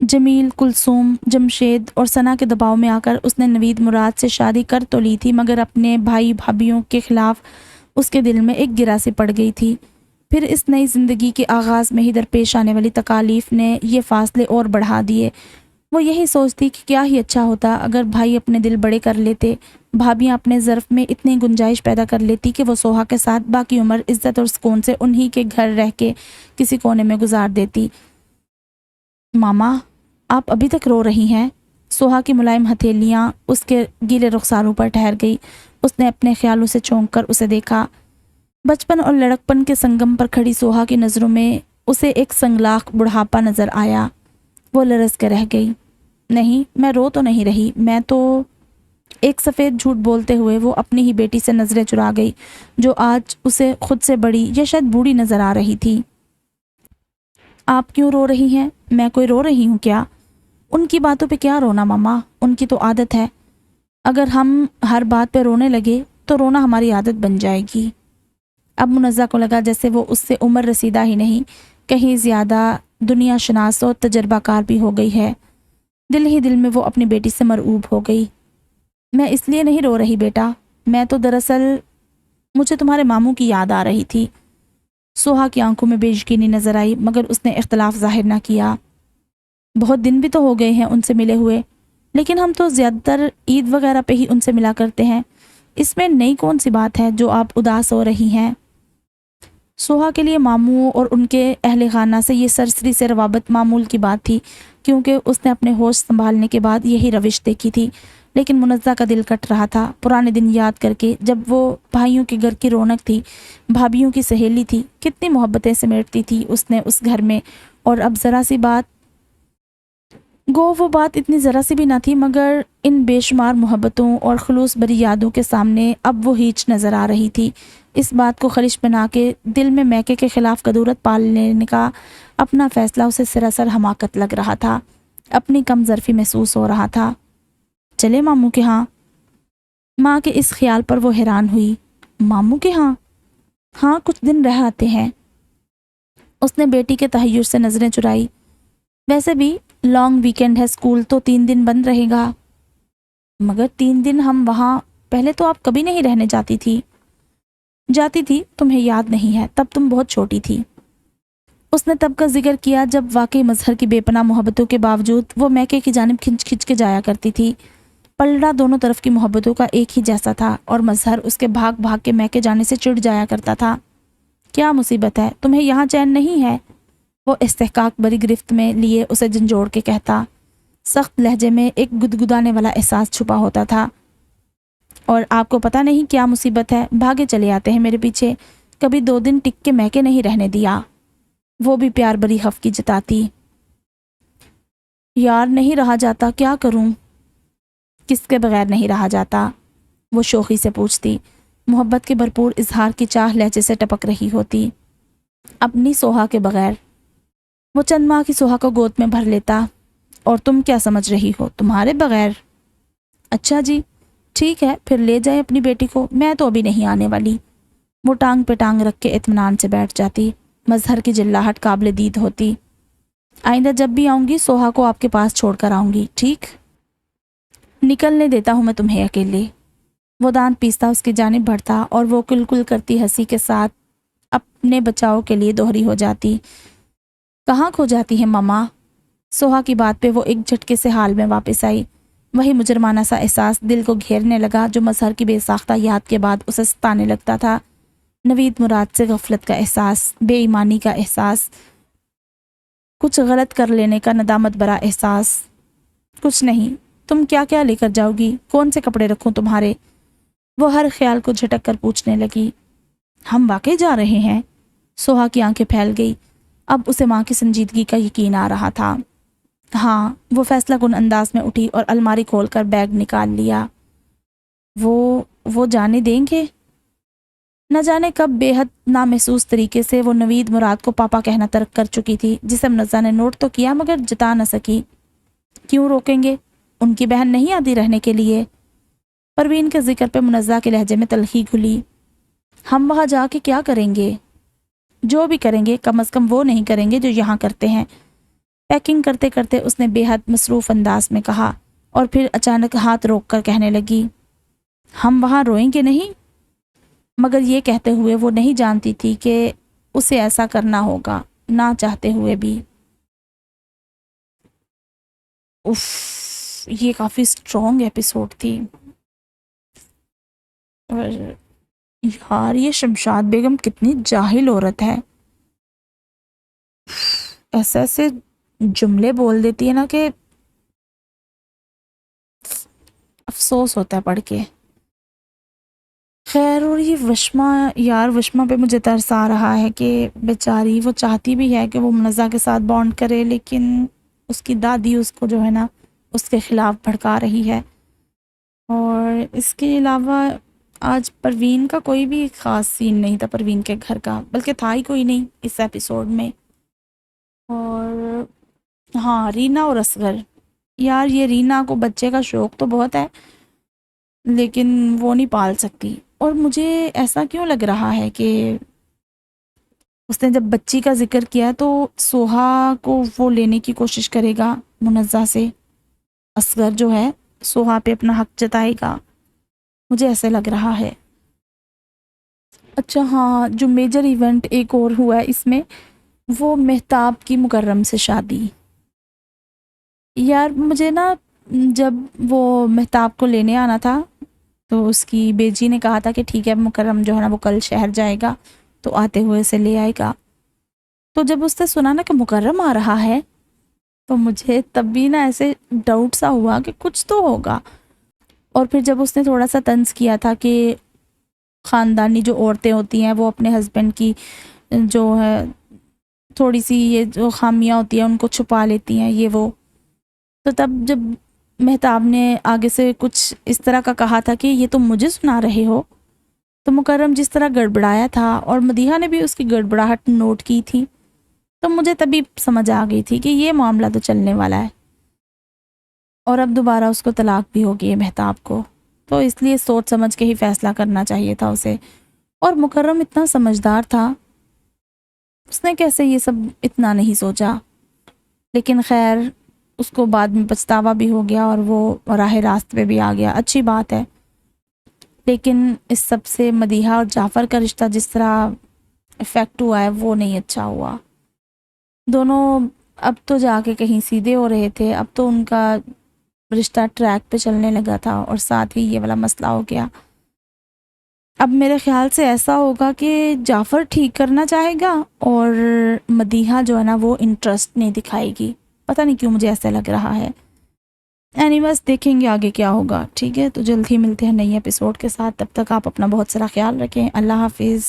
جمیل، کلثوم، جمشید اور ثنا کے دباؤ میں آ کر اس نے نوید مراد سے شادی کر تو لی تھی، مگر اپنے بھائی بھابھیوں کے خلاف اس کے دل میں ایک گرا سی پڑ گئی تھی۔ پھر اس نئی زندگی کے آغاز میں ہی درپیش آنے والی تکالیف نے یہ فاصلے اور بڑھا دیے۔ وہ یہی سوچتی کہ کیا ہی اچھا ہوتا اگر بھائی اپنے دل بڑے کر لیتے، بھابیاں اپنے ظرف میں اتنی گنجائش پیدا کر لیتی کہ وہ سوہا کے ساتھ باقی عمر عزت اور سکون سے انہی کے گھر رہ کے کسی کونے میں گزار دیتی۔ ماما، آپ ابھی تک رو رہی ہیں؟ سوہا کی ملائم ہتھیلیاں اس کے گیلے رخساروں پر ٹھہر گئی۔ اس نے اپنے خیالوں سے چونک کر اسے دیکھا۔ بچپن اور لڑکپن کے سنگم پر کھڑی سوہا کی نظروں میں اسے ایک سنگلاخ بڑھاپا نظر آیا۔ وہ لرز کے رہ گئی۔ نہیں، میں رو تو نہیں رہی، میں تو… ایک سفید جھوٹ بولتے ہوئے وہ اپنی ہی بیٹی سے نظریں چرا گئی، جو آج اسے خود سے بڑی یا شاید بوڑھی نظر آ رہی تھی۔ آپ کیوں رو رہی ہیں؟ میں کوئی رو رہی ہوں کیا؟ ان کی باتوں پہ کیا رونا ماما، ان کی تو عادت ہے۔ اگر ہم ہر بات پہ رونے لگے تو رونا ہماری عادت بن جائے گی۔ اب منزہ کو لگا جیسے وہ اس سے عمر رسیدہ ہی نہیں، کہیں زیادہ دنیا شناس اور تجربہ کار بھی ہو گئی ہے۔ دل ہی دل میں وہ اپنی بیٹی سے مرعوب ہو گئی۔ میں اس لیے نہیں رو رہی بیٹا، میں تو دراصل مجھے تمہارے ماموں کی یاد آ رہی تھی۔ سوہا کی آنکھوں میں بے یقینی نظر آئی، مگر اس نے اختلاف ظاہر نہ کیا۔ بہت دن بھی تو ہو گئے ہیں ان سے ملے ہوئے، لیکن ہم تو زیادہ تر عید وغیرہ پہ ہی ان سے ملا کرتے ہیں۔ اس میں نئی کون سی بات ہے جو آپ اداس ہو رہی ہیں؟ سوہا کے لیے ماموں اور ان کے اہل خانہ سے یہ سرسری سے روابط معمول کی بات تھی، کیونکہ اس نے اپنے ہوش سنبھالنے کے بعد یہی روش دیکھی تھی۔ لیکن منزہ کا دل کٹ رہا تھا پرانے دن یاد کر کے، جب وہ بھائیوں کے گھر کی رونق تھی، بھابھیوں کی سہیلی تھی، کتنی محبتیں سمیٹتی تھی اس نے اس گھر میں، اور اب ذرا سی بات… گو وہ بات اتنی ذرا سی بھی نہ تھی، مگر ان بے شمار محبتوں اور خلوص بری یادوں کے سامنے اب وہ ہیچ نظر آ رہی تھی۔ اس بات کو خلش بنا کے دل میں میکے کے خلاف قدورت پال لینے کا اپنا فیصلہ اسے سراسر حماقت لگ رہا تھا، اپنی کم ظرفی محسوس ہو رہا تھا۔ چلے ماموں کے ہاں؟ ماں کے اس خیال پر وہ حیران ہوئی۔ ماموں کے ہاں؟ ہاں، کچھ دن رہ آتے ہیں۔ اس نے بیٹی کے تحیر سے نظریں چرائی۔ ویسے بھی لانگ ویکینڈ ہے، اسکول تو 3 دن بند رہے گا۔ مگر 3 دن ہم وہاں… پہلے تو آپ کبھی نہیں رہنے جاتی تھی۔ جاتی تھی، تمہیں یاد نہیں ہے، تب تم بہت چھوٹی تھی۔ اس نے تب کا ذکر کیا جب واقعی مظہر کی بے پناہ محبتوں کے باوجود وہ میکے کی جانب کھنچ کھنچ کے جایا کرتی تھی۔ پلڑا دونوں طرف کی محبتوں کا ایک ہی جیسا تھا، اور مظہر اس کے بھاگ بھاگ کے میکے جانے سے چڑ جایا کرتا تھا۔ کیا مصیبت ہے، تمہیں یہاں چین نہیں ہے؟ وہ استحقاق بری گرفت میں لیے اسے جھنجھوڑ کے کہتا۔ سخت لہجے میں ایک گدگدانے والا احساس چھپا ہوتا تھا۔ اور آپ کو پتہ نہیں کیا مصیبت ہے، بھاگے چلے آتے ہیں میرے پیچھے، کبھی 2 دن ٹک کے میکے نہیں رہنے دیا۔ وہ بھی پیار بری خفگی جتاتی۔ یار نہیں رہا جاتا، کیا کروں؟ کس کے بغیر نہیں رہا جاتا؟ وہ شوخی سے پوچھتی، محبت کے بھرپور اظہار کی چاہ لہجے سے ٹپک رہی ہوتی۔ اپنی سوہا کے بغیر؟ وہ چند ماہ کی سوہا کو گود میں بھر لیتا۔ اور تم کیا سمجھ رہی ہو، تمہارے بغیر؟ اچھا جی، ٹھیک ہے، پھر لے جائیں اپنی بیٹی کو، میں تو ابھی نہیں آنے والی۔ وہ ٹانگ پہ ٹانگ رکھ کے اطمینان سے بیٹھ جاتی۔ مظہر کی جلاہٹ قابل دید ہوتی۔ آئندہ جب بھی آؤں گی سوہا کو آپ کے پاس چھوڑ کر آؤں گی، ٹھیک؟ نکلنے دیتا ہوں میں تمہیں اکیلے۔ وہ دانت پیستا اس کی جانب بڑھتا، اور وہ کل کل کرتی ہنسی کے ساتھ اپنے بچاؤ کے لیے دوہری ہو جاتی۔ کہاں کھو جاتی ہے ماما؟ سوہا کی بات پہ وہ ایک جھٹکے سے حال میں واپس آئی۔ وہی مجرمانہ سا احساس دل کو گھیرنے لگا جو مظہر کی بے ساختہ یاد کے بعد اسے ستانے لگتا تھا۔ نوید مراد سے غفلت کا احساس، بے ایمانی کا احساس، کچھ غلط کر لینے کا ندامت برا احساس۔ کچھ نہیں، تم کیا کیا لے کر جاؤ گی؟ کون سے کپڑے رکھوں تمہارے؟ وہ ہر خیال کو جھٹک کر پوچھنے لگی۔ ہم واقعی جا رہے ہیں؟ سوہا کی آنکھیں پھیل گئی۔ اب اسے ماں کی سنجیدگی کا یقین آ رہا تھا۔ ہاں، وہ فیصلہ کن انداز میں اٹھی اور الماری کھول کر بیگ نکال لیا۔ وہ جانے دیں گے؟ نہ جانے کب بے حد نامحسوس طریقے سے وہ نوید مراد کو پاپا کہنا ترک کر چکی تھی، جسے منزہ نے نوٹ تو کیا مگر جتا نہ سکی۔ کیوں روکیں گے؟ ان کی بہن نہیں آتی رہنے کے لیے؟ پروین کے ذکر پہ منزہ کے لہجے میں تلخی گھلی۔ ہم وہاں جا کے کیا کریں گے؟ جو بھی کریں گے کم از کم وہ نہیں کریں گے جو یہاں کرتے ہیں۔ پیکنگ کرتے کرتے اس نے بے حد مصروف انداز میں کہا اور پھر اچانک ہاتھ روک کر کہنے لگی، ہم وہاں روئیں گے نہیں؟ مگر یہ کہتے ہوئے وہ نہیں جانتی تھی کہ اسے ایسا کرنا ہوگا نہ چاہتے ہوئے بھی۔ اف، یہ کافی سٹرونگ ایپیسوڈ تھی۔ اور یار یہ شمشاد بیگم کتنی جاہل عورت ہے، ایسے ایسے جملے بول دیتی ہے نا کہ افسوس ہوتا ہے پڑھ کے۔ خیر، اور یہ وشما، یار وشما پہ مجھے ترس آ رہا ہے کہ بیچاری وہ چاہتی بھی ہے کہ وہ منزہ کے ساتھ بانڈ کرے، لیکن اس کی دادی اس کو جو ہے نا اس کے خلاف بھڑکا رہی ہے۔ اور اس کے علاوہ آج پروین کا کوئی بھی خاص سین نہیں تھا، پروین کے گھر کا، بلکہ تھا ہی کوئی نہیں اس ایپیسوڈ میں۔ اور ہاں، رینا اور اصغر، یار یہ رینا کو بچے کا شوق تو بہت ہے لیکن وہ نہیں پال سکتی۔ اور مجھے ایسا کیوں لگ رہا ہے کہ اس نے جب بچی کا ذکر کیا تو سوہا کو وہ لینے کی کوشش کرے گا منزہ سے، اصغر جو ہے سوہا پہ اپنا حق جتائے گا، مجھے ایسے لگ رہا ہے۔ اچھا ہاں، جو میجر ایونٹ ایک اور ہوا ہے اس میں، وہ مہتاب کی مکرم سے شادی۔ یار مجھے نا جب وہ مہتاب کو لینے آنا تھا تو اس کی بیجی نے کہا تھا کہ ٹھیک ہے مکرم جو ہے نا وہ کل شہر جائے گا تو آتے ہوئے اسے لے آئے گا۔ تو جب اس نے سنا نا کہ مکرم آ رہا ہے تو مجھے تب بھی نا ایسے ڈاؤٹ سا ہوا کہ کچھ تو ہوگا۔ اور پھر جب اس نے تھوڑا سا طنز کیا تھا کہ خاندانی جو عورتیں ہوتی ہیں وہ اپنے ہسبینڈ کی جو ہے تھوڑی سی یہ جو خامیاں ہوتی ہیں ان کو چھپا لیتی ہیں یہ وہ، تو تب جب مہتاب نے آگے سے کچھ اس طرح کا کہا تھا کہ یہ تم مجھے سنا رہے ہو، تو مکرم جس طرح گڑبڑایا تھا اور مدیحہ نے بھی اس کی گڑبڑاہٹ نوٹ کی تھی، تو مجھے تبھی سمجھ آ گئی تھی کہ یہ معاملہ تو چلنے والا ہے اور اب دوبارہ اس کو طلاق بھی ہوگی مہتاب کو، تو اس لیے سوچ سمجھ کے ہی فیصلہ کرنا چاہیے تھا اسے۔ اور مکرم اتنا سمجھدار تھا، اس نے کیسے یہ سب اتنا نہیں سوچا، لیکن خیر اس کو بعد میں پچھتاوا بھی ہو گیا اور وہ راہ راست پہ بھی آ گیا، اچھی بات ہے۔ لیکن اس سب سے مدیحہ اور جعفر کا رشتہ جس طرح افیکٹ ہوا ہے وہ نہیں اچھا ہوا۔ دونوں اب تو جا کے کہیں سیدھے ہو رہے تھے، اب تو ان کا رشتہ ٹریک پہ چلنے لگا تھا اور ساتھ ہی یہ والا مسئلہ ہو گیا۔ اب میرے خیال سے ایسا ہوگا کہ جعفر ٹھیک کرنا چاہے گا اور مدیحہ جو ہے نا وہ انٹرسٹ نہیں دکھائے گی، پتہ نہیں کیوں مجھے ایسا لگ رہا ہے۔ اینیویز دیکھیں گے آگے کیا ہوگا، ٹھیک ہے؟ تو جلد ہی ملتے ہیں نئی ایپیسوڈ کے ساتھ، تب تک آپ اپنا بہت سارا خیال رکھیں، اللہ حافظ۔